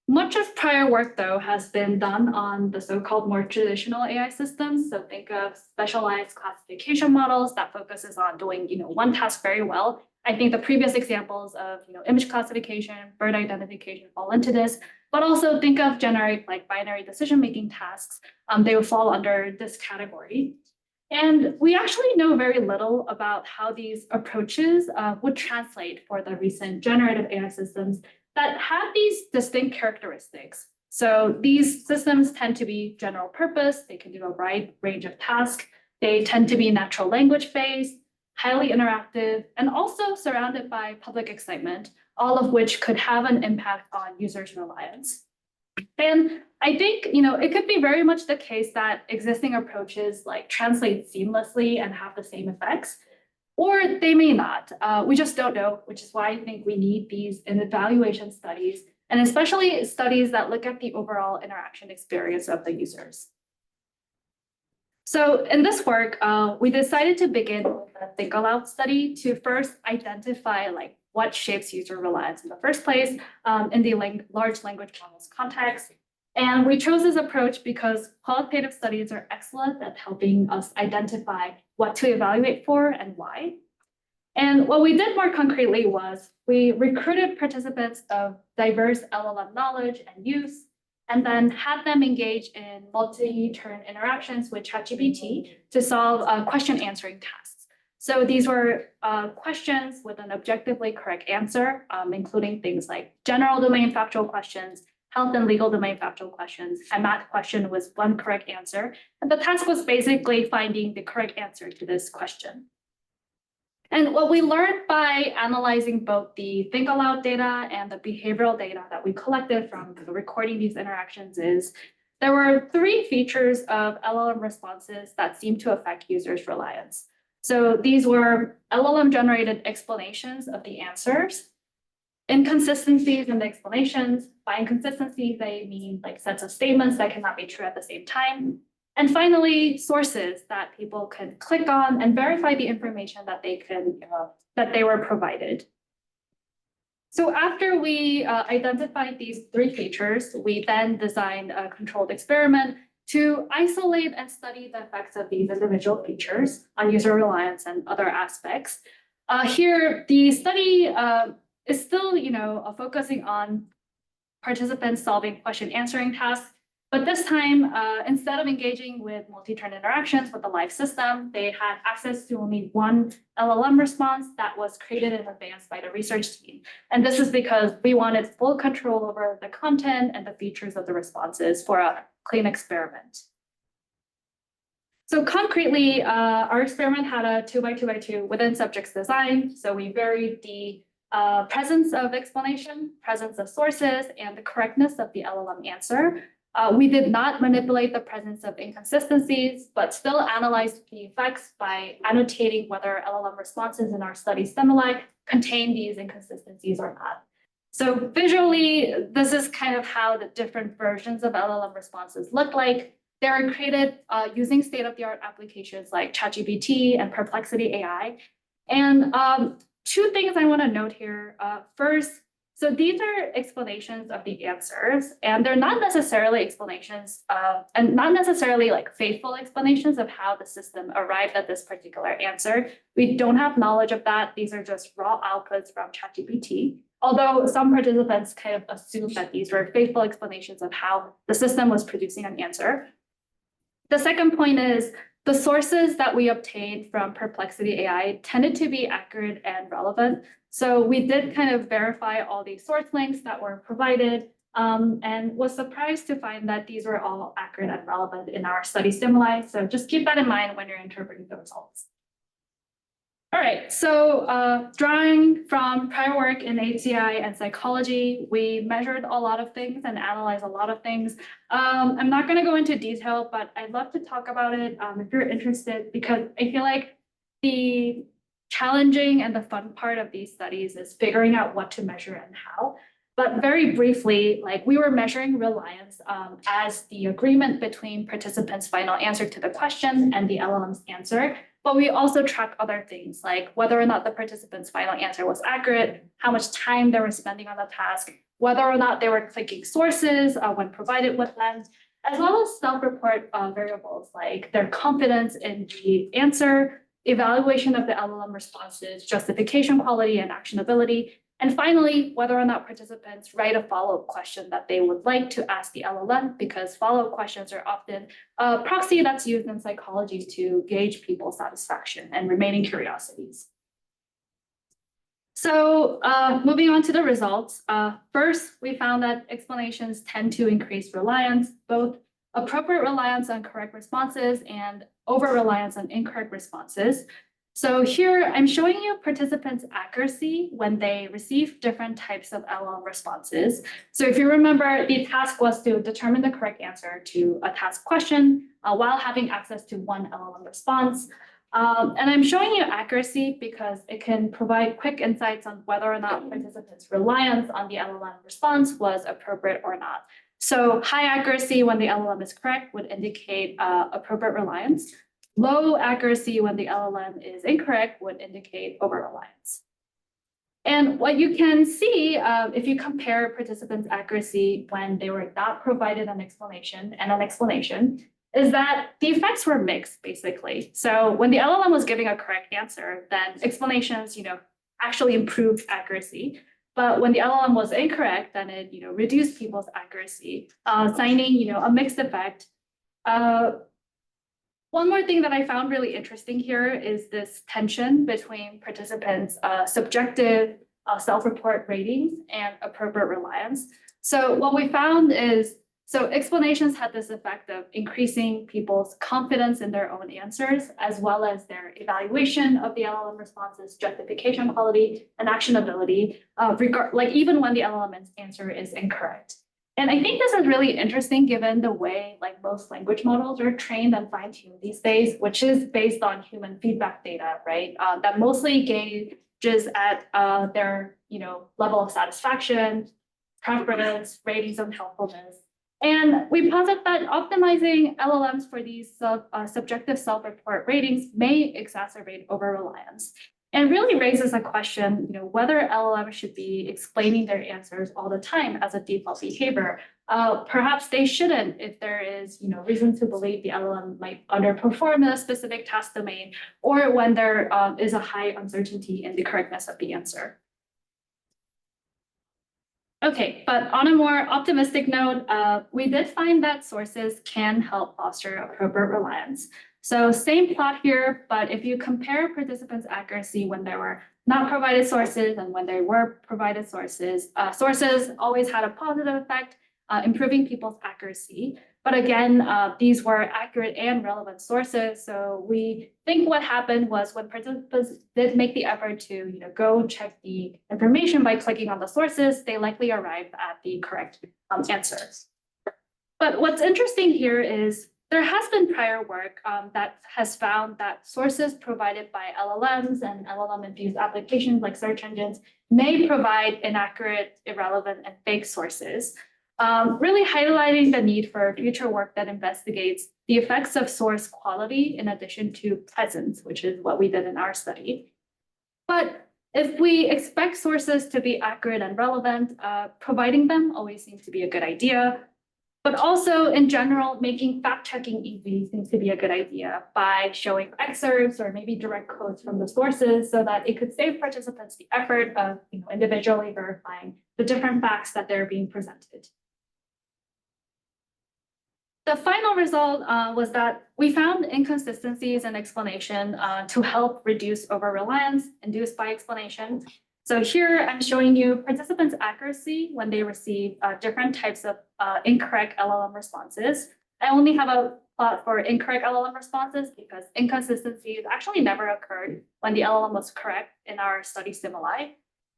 Much of prior work, though, has been done on the so-called more traditional AI systems. So think of specialized classification models that focuses on doing one task very well. I think the previous examples of image classification, bird identification fall into this, but also think of generic binary decision-making tasks. They would fall under this category. And we actually know very little about how these approaches would translate for the recent generative AI systems that have these distinct characteristics. So these systems tend to be general purpose. They can do a wide range of tasks. They tend to be natural language based, highly interactive, and also surrounded by public excitement, all of which could have an impact on users' reliance. And I think it could be very much the case that existing approaches translate seamlessly and have the same effects, or they may not. We just don't know, which is why I think we need these evaluation studies, and especially studies that look at the overall interaction experience of the users. So in this work, we decided to begin with a think aloud study to first identify like what shapes user reliance in the first place in the large language models context. And we chose this approach because qualitative studies are excellent at helping us identify what to evaluate for and why. And what we did more concretely was we recruited participants of diverse LLM knowledge and use, and then had them engage in multi-turn interactions with ChatGPT to solve question answering tasks. So these were questions with an objectively correct answer, including things like general domain factual questions, health and legal domain factual questions, and math question was one correct answer. And the task was basically finding the correct answer to this question. And what we learned by analyzing both the think aloud data and the behavioral data that we collected from recording these interactions is there were 3 features of LLM responses that seem to affect users' reliance. So these were LLM generated explanations of the answers, inconsistencies in the explanations. By inconsistencies, they mean like sets of statements that cannot be true at the same time. And finally, sources that people can click on and verify the information that they were provided. So after we identified these 3 features, we then designed a controlled experiment to isolate and study the effects of these individual features on user reliance and other aspects. Here, the study is still, focusing on participants solving question answering tasks. But this time, instead of engaging with multi-turn interactions with the live system, they had access to only one LLM response that was created in advance by the research team. And this is because we wanted full control over the content and the features of the responses for a clean experiment. So concretely, our experiment had a 2x2x2 within subjects design. So we varied the presence of explanation, presence of sources, and the correctness of the LLM answer. We did not manipulate the presence of inconsistencies, but still analyzed the effects by annotating whether LLM responses in our study stimuli contain these inconsistencies or not. So visually, this is kind of how the different versions of LLM responses look like. They are created using state-of-the-art applications like ChatGPT and Perplexity AI. And 2 things I want to note here. First, so these are explanations of the answers, and they're not necessarily explanations and not necessarily like faithful explanations of how the system arrived at this particular answer. We don't have knowledge of that. These are just raw outputs from ChatGPT. Although some participants kind of assumed that these were faithful explanations of how the system was producing an answer. The second point is the sources that we obtained from Perplexity AI tended to be accurate and relevant. So we did kind of verify all these source links that were provided and was surprised to find that these were all accurate and relevant in our study stimuli. So just keep that in mind when you're interpreting the results. All right, so drawing from prior work in HCI and psychology, we measured a lot of things and analyzed a lot of things. I'm not going to go into detail, but I'd love to talk about it if you're interested, because I feel like the challenging and the fun part of these studies is figuring out what to measure and how. But very briefly, like we were measuring reliance as the agreement between participants' final answer to the question and the LLM's answer. But we also track other things like whether or not the participant's final answer was accurate, how much time they were spending on the task, whether or not they were clicking sources when provided with them, as well as self-report variables like their confidence in the answer, evaluation of the LLM responses, justification quality and actionability, and finally, whether or not participants write a follow-up question that they would like to ask the LLM, because follow-up questions are often a proxy that's used in psychology to gauge people's satisfaction and remaining curiosities. So moving on to the results, first, we found that explanations tend to increase reliance, both appropriate reliance on correct responses and over-reliance on incorrect responses. So here I'm showing you participants' accuracy when they receive different types of LLM responses. So if you remember, the task was to determine the correct answer to a task question while having access to one LLM response. And I'm showing you accuracy because it can provide quick insights on whether or not participants' reliance on the LLM response was appropriate or not. So high accuracy when the LLM is correct would indicate appropriate reliance. Low accuracy when the LLM is incorrect would indicate over-reliance. And what you can see, if you compare participants' accuracy when they were not provided an explanation and an explanation, is that the effects were mixed, basically. So when the LLM was giving a correct answer, then explanations, actually improved accuracy. But when the LLM was incorrect, then it, reduced people's accuracy, citing, a mixed effect. One more thing that I found really interesting here is this tension between participants' subjective self-report ratings and appropriate reliance. So what we found is, so explanations had this effect of increasing people's confidence in their own answers, as well as their evaluation of the LLM responses, justification quality, and actionability, even when the LLM's answer is incorrect. And I think this is really interesting given the way most language models are trained and fine-tuned these days, which is based on human feedback data, right? That mostly gauges at their level of satisfaction, preference, ratings of helpfulness. And we posit that optimizing LLMs for these subjective self-report ratings may exacerbate over-reliance. And really raises a question, whether LLMs should be explaining their answers all the time as a default behavior. Perhaps they shouldn't if there is, reason to believe the LLM might underperform in a specific task domain, or when there is a high uncertainty in the correctness of the answer. Okay, but on a more optimistic note, we did find that sources can help foster appropriate reliance. So same plot here, but if you compare participants' accuracy when they were not provided sources and when they were provided sources, sources always had a positive effect, improving people's accuracy. But again, these were accurate and relevant sources. So we think what happened was when participants did make the effort to go check the information by clicking on the sources, they likely arrived at the correct answers. But what's interesting here is there has been prior work that has found that sources provided by LLMs and LLM-infused applitions like search engines may provide inaccurate, irrelevant, and fake sources, really highlighting the need for future work that investigates the effects of source quality in addition to presence, which is what we did in our study. But if we expect sources to be accurate and relevant, providing them always seems to be a good idea. But also, in general, making fact-checking easy seems to be a good idea by showing excerpts or maybe direct quotes from the sources so that it could save participants the effort of individually verifying the different facts that they're being presented. The final result was that we found inconsistencies in explanation to help reduce over-reliance induced by explanation. So here I'm showing you participants' accuracy when they receive different types of incorrect LLM responses. I only have a plot for incorrect LLM responses because inconsistencies actually never occurred when the LLM was correct in our study stimuli.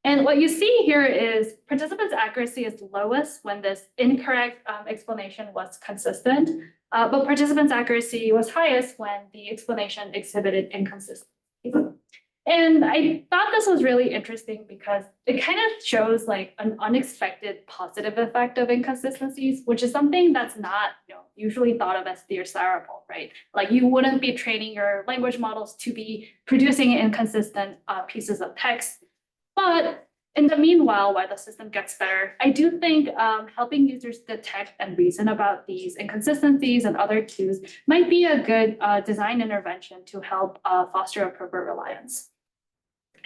And what you see here is participants' accuracy is lowest when this incorrect explanation was consistent, but participants' accuracy was highest when the explanation exhibited inconsistency. And I thought this was really interesting because it kind of shows an unexpected positive effect of inconsistencies, which is something that's not usually thought of as desirable, right? You wouldn't be training your language models to be producing inconsistent pieces of text. But in the meanwhile, while the system gets better, I do think helping users detect and reason about these inconsistencies and other cues might be a good design intervention to help foster appropriate reliance.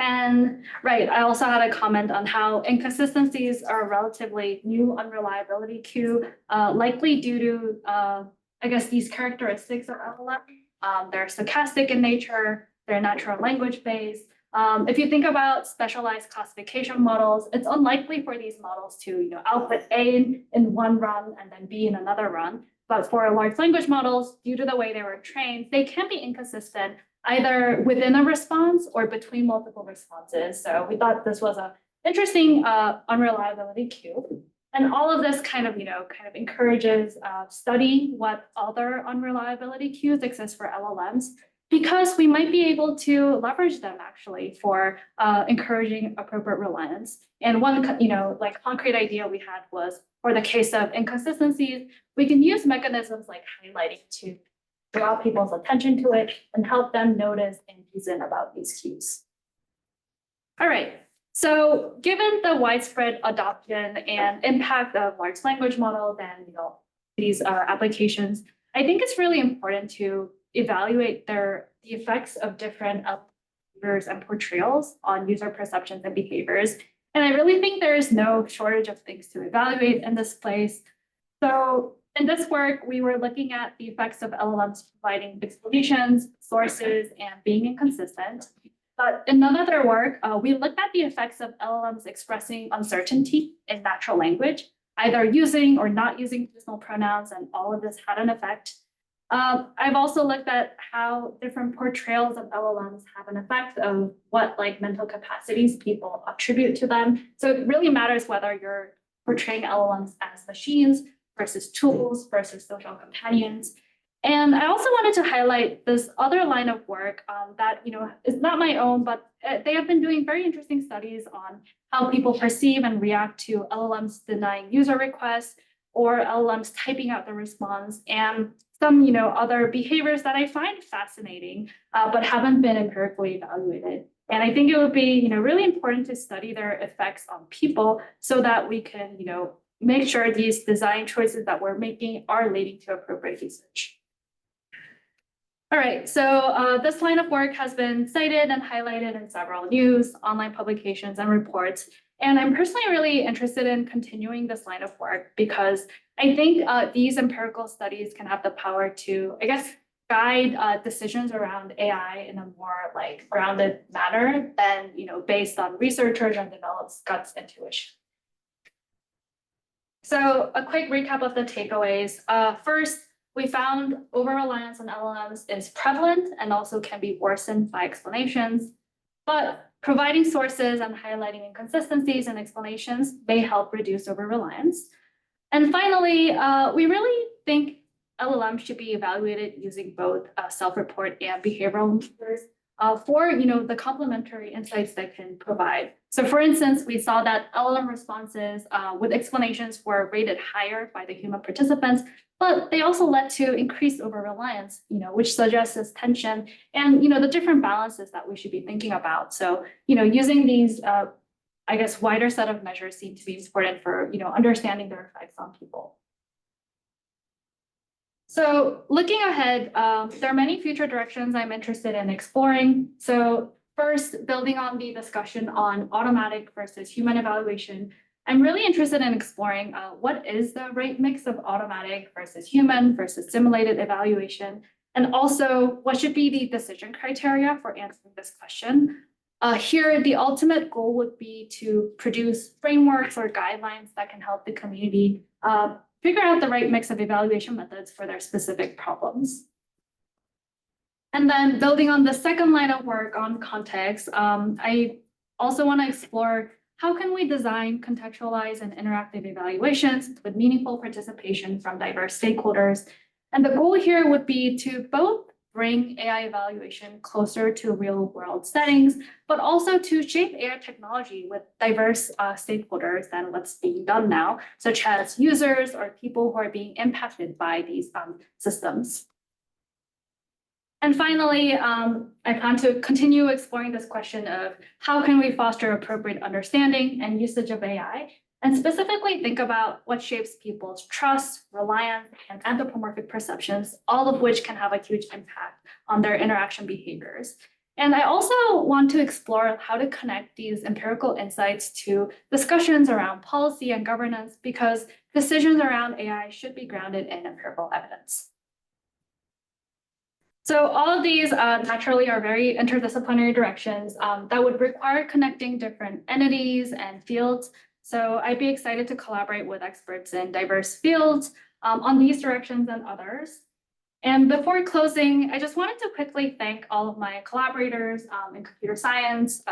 And I also had a comment on how inconsistencies are a relatively new unreliability cue, likely due to, these characteristics of LLM. They're stochastic in nature, they're natural language based. If you think about specialized classification models, it's unlikely for these models to output A in one run and then B in another run. But for large language models, due to the way they were trained, they can be inconsistent either within a response or between multiple responses. So we thought this was an interesting unreliability cue. And all of this kind of encourages studying what other unreliability cues exist for LLMs. because we might be able to leverage them actually for encouraging appropriate reliance. And one, like concrete idea we had was for the case of inconsistencies, we can use mechanisms like highlighting to draw people's attention to it and help them notice and reason about these cues. All right. So given the widespread adoption and impact of large language models and these applications, I think it's really important to evaluate the effects of different behaviors and portrayals on user perceptions and behaviors. And I really think there is no shortage of things to evaluate in this place. So in this work, we were looking at the effects of LLMs providing explanations, sources, and being inconsistent. But in another work, we looked at the effects of LLMs expressing uncertainty in natural language, either using or not using personal pronouns, and all of this had an effect. I've also looked at how different portrayals of LLMs have an effect of what mental capacities people attribute to them. So it really matters whether you're portraying LLMs as machines versus tools versus social companions. And I also wanted to highlight this other line of work that is not my own, but they have been doing very interesting studies on how people perceive and react to LLMs denying user requests or LLMs typing out the response, and some other behaviors that I find fascinating, but haven't been empirically evaluated. And I think it would be really important to study their effects on people so that we can make sure these design choices that we're making are leading to appropriate usage. All right, so this line of work has been cited and highlighted in several news, online publications, and reports. And I'm personally really interested in continuing this line of work because I think these empirical studies can have the power to, guide decisions around AI in a more grounded manner than based on researchers and developed gut intuition. So a quick recap of the takeaways. First, we found over-reliance on LLMs is prevalent and also can be worsened by explanations, but providing sources and highlighting inconsistencies and explanations may help reduce over-reliance. And finally, we really think LLMs should be evaluated using both self-report and behavioral measures for the complementary insights they can provide. So for instance, we saw that LLM responses with explanations were rated higher by the human participants, but they also led to increased over-reliance, which suggests this tension and the different balances that we should be thinking about. So using these wider set of measures seem to be important for understanding their effects on people. So looking ahead, there are many future directions I'm interested in exploring. So first, building on the discussion on automatic versus human evaluation, I'm really interested in exploring what is the right mix of automatic versus human versus simulated evaluation, and also what should be the decision criteria for answering this question. Here, the ultimate goal would be to produce frameworks or guidelines that can help the community figure out the right mix of evaluation methods for their specific problems. And then building on the second line of work on context, I also want to explore how can we design contextualized and interactive evaluations with meaningful participation from diverse stakeholders. And the goal here would be to both bring AI evaluation closer to real world settings, but also to shape AI technology with diverse stakeholders than what's being done now, such as users or people who are being impacted by these systems. And finally, I plan to continue exploring this question of how can we foster appropriate understanding and usage of AI, and specifically think about what shapes people's trust, reliance, and anthropomorphic perceptions, all of which can have a huge impact on their interaction behaviors. And I also want to explore how to connect these empirical insights to discussions around policy and governance, because decisions around AI should be grounded in empirical evidence. So all of these naturally are very interdisciplinary directions that would require connecting different entities and fields. So I'd be excited to collaborate with experts in diverse fields on these directions and others. And before closing, I just wanted to quickly thank all of my collaborators in computer science,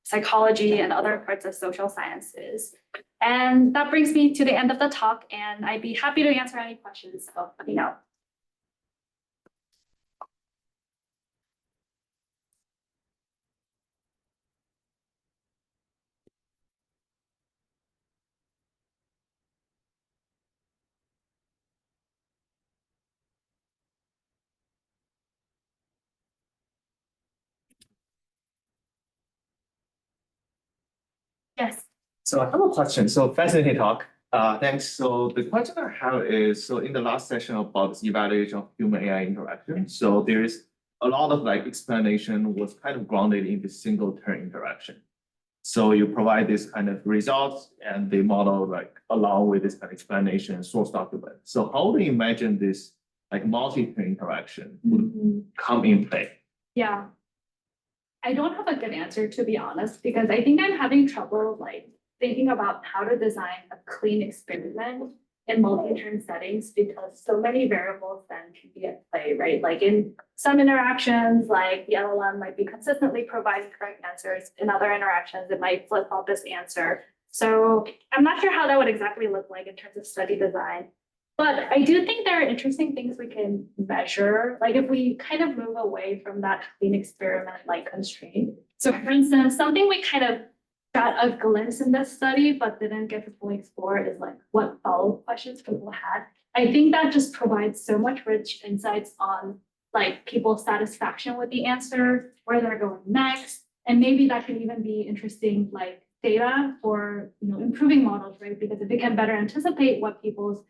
psychology, and other parts of social sciences. And that brings me to the end of the talk, and I'd be happy to answer any questions. So let me know. So I have a question. So fascinating talk. Thanks. So the question I have is, so in the last session about this evaluation of human AI interaction, so there is a lot of like explanation was kind of grounded in this single turn interaction. So you provide this kind of results and the model like along with this kind of explanation source document. So how do you imagine this like multi-turn interaction would come in play? Yeah. I don't have a good answer, to be honest, because I think I'm having trouble like thinking about how to design a clean experiment in multi-turn settings because so many variables then can be at play, right? Like in some interactions, like the LLM might be consistently providing correct answers. In other interactions, it might flip-flop this answer. So I'm not sure how that would exactly look like in terms of study design. But I do think there are interesting things we can measure, like if we kind of move away from that clean experiment like constraint. So for instance, something we kind of got a glimpse in this study, but didn't get to fully explore is like what follow-up questions people had. I think that just provides so much rich insights on like people's satisfaction with the answer, where they're going next. And maybe that can even be interesting like data for improving models, right? Because if they can better anticipate what people's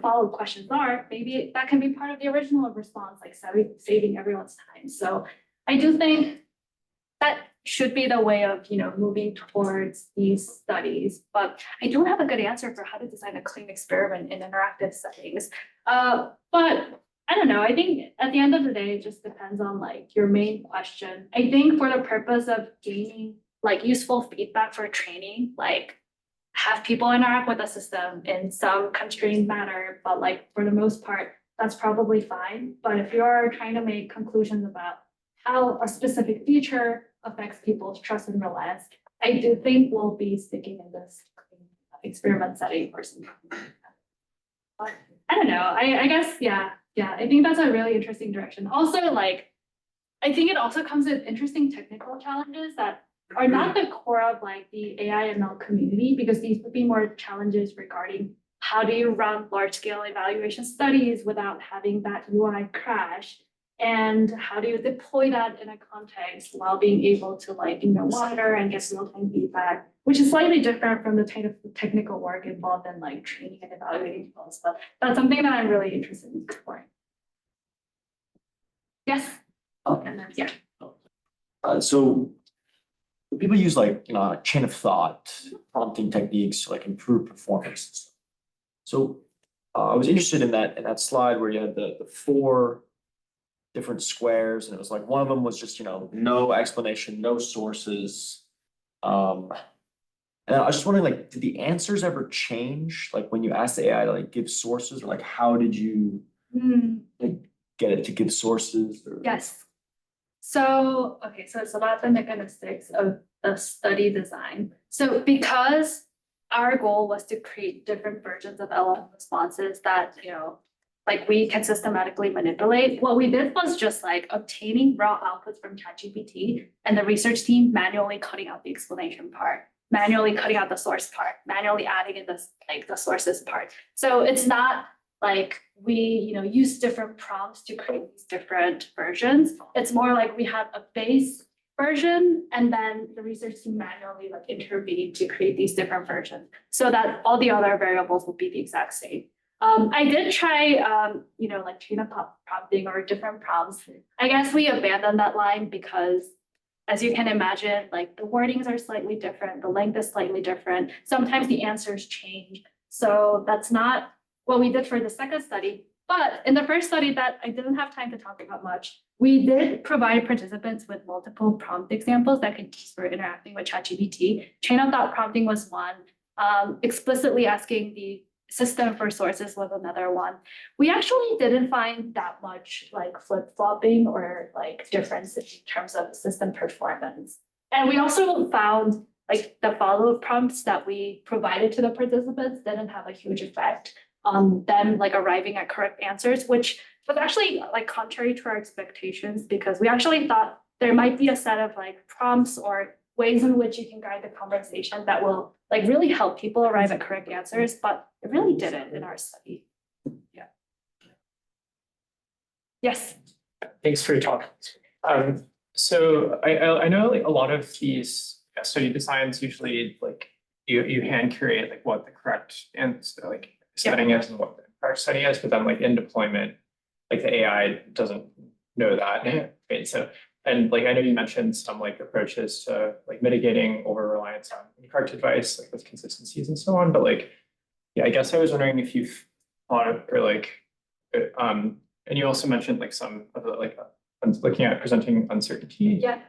follow-up questions are, maybe that can be part of the original response, like saving everyone's time. So I do think that should be the way of moving towards these studies, but I don't have a good answer for how to design a clean experiment in interactive settings. But I don't know. I think at the end of the day, it just depends on like your main question. I think for the purpose of gaining like useful feedback for training, like have people interact with the system in some constrained manner, but like for the most part, that's probably fine. But if you're trying to make conclusions about how a specific feature affects people's trust and reliance, I do think we'll be sticking in this experiment setting or something. But I don't know. I guess, yeah, I think that's a really interesting direction. Also, like, I think it also comes with interesting technical challenges that are not the core of like the AI ML community, because these would be more challenges regarding how do you run large scale evaluation studies without having that UI crash, and how do you deploy that in a context while being able to like monitor and get real-time feedback, which is slightly different from the type of technical work involved in like training and evaluating tools. But that's something that I'm really interested in exploring. Yes. Oh, and then, yeah. So people use like chain of thought prompting techniques to like improve performance. So I was interested in that slide where you had the 4 different squares, and it was like one of them was just no explanation, no sources. And I was just wondering, like, did the answers ever change? Like when you asked the AI to like give sources, or like how did you like, get it to give sources? Or... Yes. So, okay, so it's about the mechanistics of the study design. So because our goal was to create different versions of LLM responses that, like we can systematically manipulate, what we did was just like obtaining raw outputs from ChatGPT and the research team manually cutting out the explanation part, manually cutting out the source part, manually adding in the sources part. So it's not like we use different prompts to create these different versions. It's more like we have a base version and then the research team manually like intervene to create these different versions so that all the other variables will be the exact same. I did try like chain of thought prompting or different prompts. I guess we abandoned that line because, as you can imagine, like the wordings are slightly different, the length is slightly different. Sometimes the answers change. So that's not what we did for the second study. But in the first study that I didn't have time to talk about much, we did provide participants with multiple prompt examples that could use for interacting with ChatGPT. Chain of thought prompting was one. Explicitly asking the system for sources was another one. We actually didn't find that much like flip-flopping or like difference in terms of system performance. And we also found like the follow-up prompts that we provided to the participants didn't have a huge effect on them like arriving at correct answers, which was actually like contrary to our expectations, because we actually thought there might be a set of like prompts or ways in which you can guide the conversation that will like really help people arrive at correct answers, but it really didn't in our study. Yeah. Yes. Thanks for your talk. So I know like a lot of these study designs usually like you hand curate like what the correct and like setting is and what the correct setting is, but then like in deployment, like the AI doesn't know that, right? So, and like I know you mentioned some like approaches to like mitigating over reliance on cart advice, like with consistencies and so on, but like, yeah, I guess I was wondering if you've thought of or like, and you also mentioned like some of the like looking at presenting uncertainty. Yeah.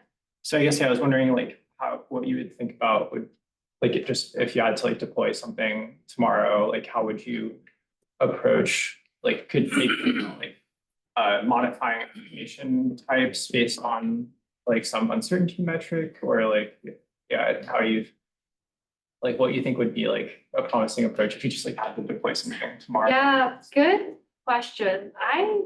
So I guess, yeah, I was wondering like what you would think about would like it just if you had to like deploy something tomorrow, like how would you approach like could maybe like modifying application types based on like some uncertainty metric or like yeah how you like what you think would be like a promising approach if you just like had to deploy something tomorrow. Yeah, good question. I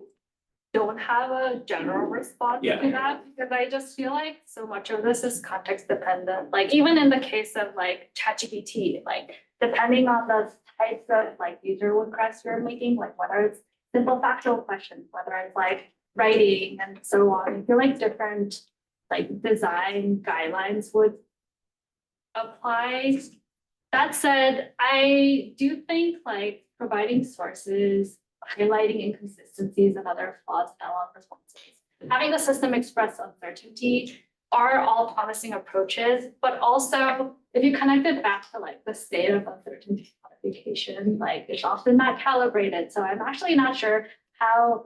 don't have a general response Yeah. to that because I just feel like so much of this is context dependent. Like even in the case of like ChatGPT, like depending on the types of like user requests you're making, like whether it's simple factual questions, whether it's like writing and so on, I feel like different like design guidelines would apply. That said, I do think like providing sources, highlighting inconsistencies and other flaws in LLM responses, having the system express uncertainty are all promising approaches, but also if you connect it back to like the state of uncertainty quantification, like it's often not calibrated. So I'm actually not sure how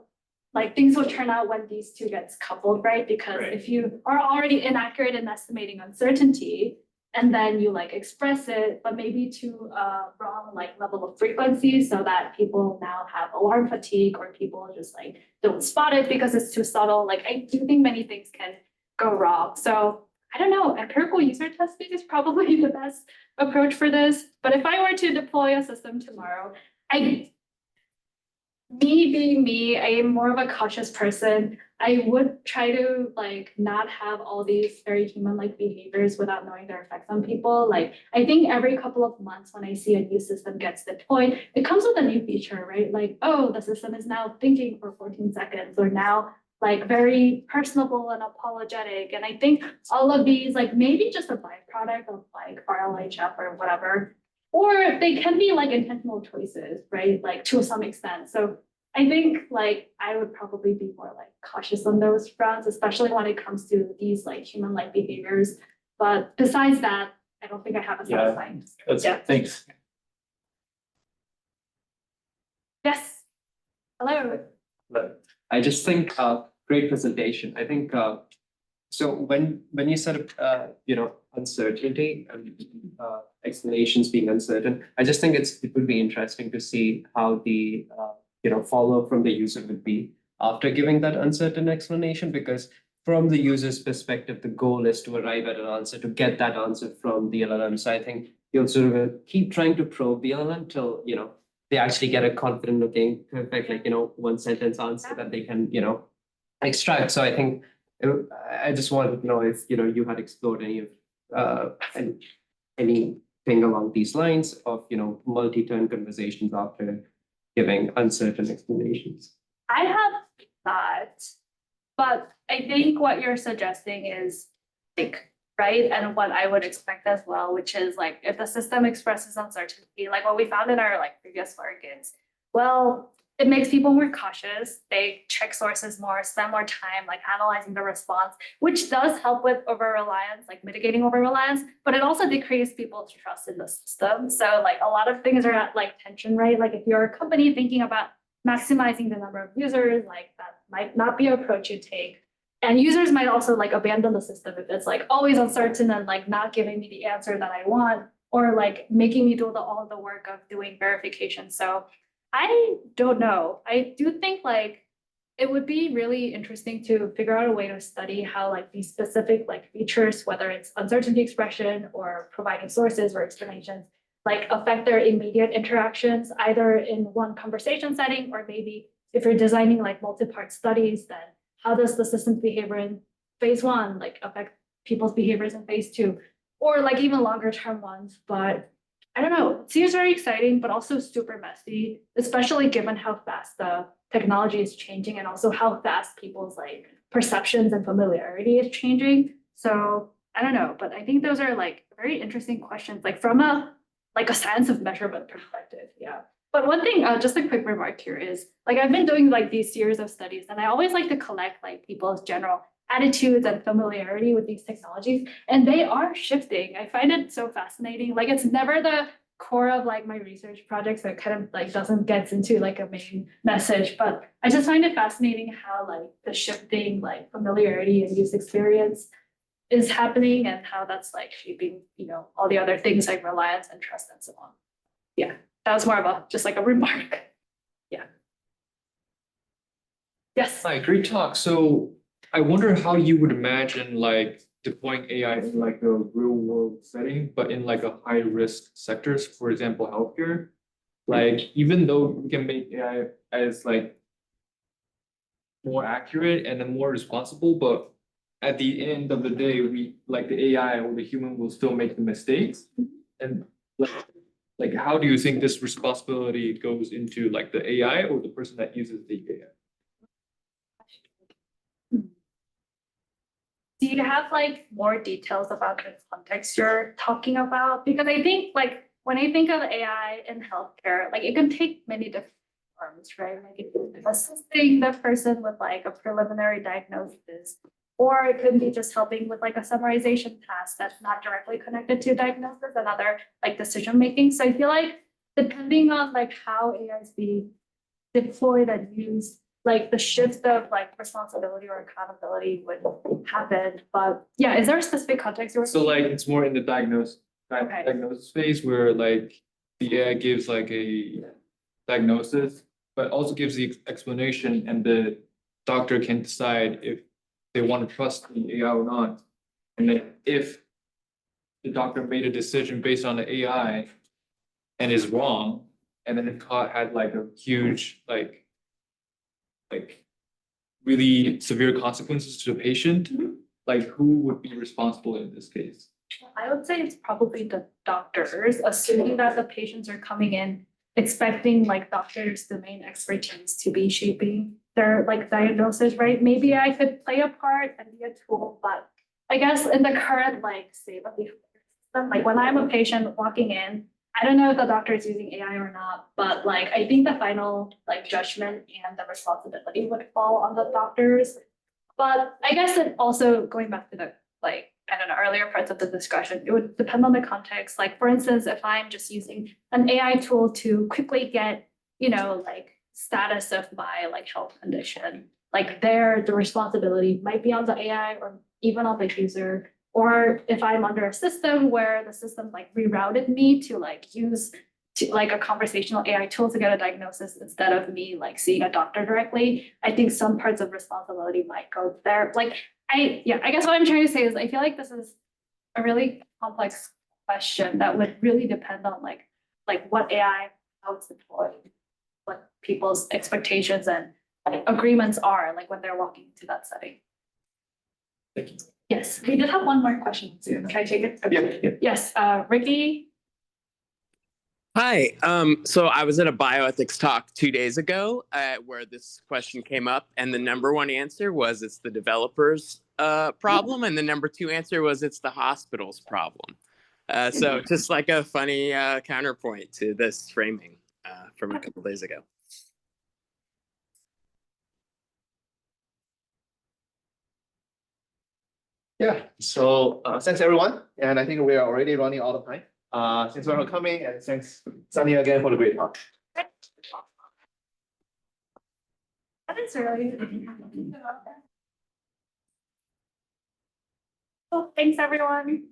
like things will turn out when these two gets coupled, right? Because Right. if you are already inaccurate in estimating uncertainty, and then you like express it, but maybe to a wrong like level of frequency so that people now have alarm fatigue or people just like don't spot it because it's too subtle. Like I do think many things can go wrong. So I don't know, empirical user testing is probably the best approach for this. But if I were to deploy a system tomorrow, me being me, I am more of a cautious person. I would try to like not have all these very human-like behaviors without knowing their effects on people. Like I think every couple of months when I see a new system gets deployed, it comes with a new feature, right? Like, oh, the system is now thinking for 14 seconds or now like very personable and apologetic. And I think all of these like maybe just a byproduct of like RLHF or whatever. Or they can be like intentional choices, right? Like to some extent. So I think like I would probably be more like cautious on those fronts, especially when it comes to these like human-like behaviors. But besides that, I don't think I have a Yeah. satisfying. That's Yeah. thanks. Yes. Hello. But I just think great presentation. I think so when you said uncertainty and explanations being uncertain, I just think it would be interesting to see how the follow from the user would be after giving that uncertain explanation, because from the user's perspective, the goal is to arrive at an answer, to get that answer from the LLM. So I think you'll sort of keep trying to probe the LLM till they actually get a confident looking perfect, like one sentence answer that they can extract. So I think I just wanted to know if you had explored any of anything along these lines of multi-turn conversations after giving uncertain explanations. I have not, but I think what you're suggesting is like right? And what I would expect as well, which is like if the system expresses uncertainty, like what we found in our like previous work is, well, it makes people more cautious. They check sources more, spend more time like analyzing the response, which does help with over-reliance, like mitigating over-reliance, but it also decreases people's trust in the system. So like a lot of things are at like tension, right? Like if you're a company thinking about maximizing the number of users, like that might not be an approach you take. And users might also like abandon the system if it's like always uncertain and like not giving me the answer that I want, or like making me do all of the work of doing verification. So I don't know. I do think like it would be really interesting to figure out a way to study how like these specific like features, whether it's uncertainty expression or providing sources or explanations, like affect their immediate interactions, either in one conversation setting, or maybe if you're designing like multi-part studies, then how does the system's behavior in phase one like affect people's behaviors in phase two, or like even longer term ones. But I don't know, it seems very exciting, but also super messy, especially given how fast the technology is changing and also how fast people's like perceptions and familiarity is changing. So I don't know, but I think those are like very interesting questions, like from a science of measurement perspective, yeah. But one thing, just a quick remark here is, like, I've been doing like these series of studies, and I always like to collect like people's general attitudes and familiarity with these technologies, and they are shifting. I find it so fascinating. Like, it's never the core of like my research projects, so it kind of like doesn't get into like a main message, but I just find it fascinating how like the shifting like familiarity and use experience is happening and how that's like shaping, all the other things like reliance and trust and so on. Yeah, that was more of just like a remark. Yeah. Yes. Hi, great talk. So I wonder how you would imagine like deploying AI in like a real world setting, but in like a high risk sectors, for example, healthcare. Like even though we can make AI as like more accurate and then more responsible, but at the end of the day, we like the AI or the human will still make the mistakes. And like how do you think this responsibility goes into like the AI or the person that uses the AI? Do you have like more details about the context you're talking about? Because I think like when I think of AI in healthcare, like it can take many different forms, right? Like it could be assisting the person with like a preliminary diagnosis, or it could be just helping with like a summarization task that's not directly connected to diagnosis and other like decision making. So I feel like depending on like how AI is being deployed and used, like the shift of like responsibility or accountability would happen. But yeah, is there a specific context you're So like it's more in the diagnosis Okay. phase where like the AI gives like a diagnosis, but also gives the explanation and the doctor can decide if they want to trust the AI or not. And then if the doctor made a decision based on the AI and is wrong, and then it had like a huge like really severe consequences to the patient, like who would be responsible in this case? I would say it's probably the doctors, assuming that the patients are coming in expecting like doctors' domain expertise to be shaping their like diagnosis, right? Maybe I could play a part and be a tool, but I guess in the current like state of the system, like when I'm a patient walking in, I don't know if the doctor is using AI or not, but like I think the final like judgment and the responsibility would fall on the doctors. But I guess it also going back to the like, I don't know, earlier parts of the discussion, it would depend on the context. Like, for instance, if I'm just using an AI tool to quickly get, like status of my like health condition, like there, the responsibility might be on the AI or even on the user. Or if I'm under a system where the system like rerouted me to like use to like a conversational AI tool to get a diagnosis instead of me like seeing a doctor directly, I think some parts of responsibility might go there. Like I guess what I'm trying to say is I feel like this is a really complex question that would really depend on like what AI, how it's deployed, what people's expectations and like, agreements are like when they're walking into that setting. Thank you. Yes, we did have one more question. Can I take it? Yeah. Yes, Ricky. Hi, so I was at a bioethics talk 2 days ago where this question came up, and the number one answer was it's the developer's problem, and the number two answer was it's the hospital's problem. So just like a funny counterpoint to this framing from a couple days ago. Yeah, so thanks everyone, and I think we are already running out of time. Thanks for coming, and thanks Sunny again for the great talk. That is really. Well, thanks everyone.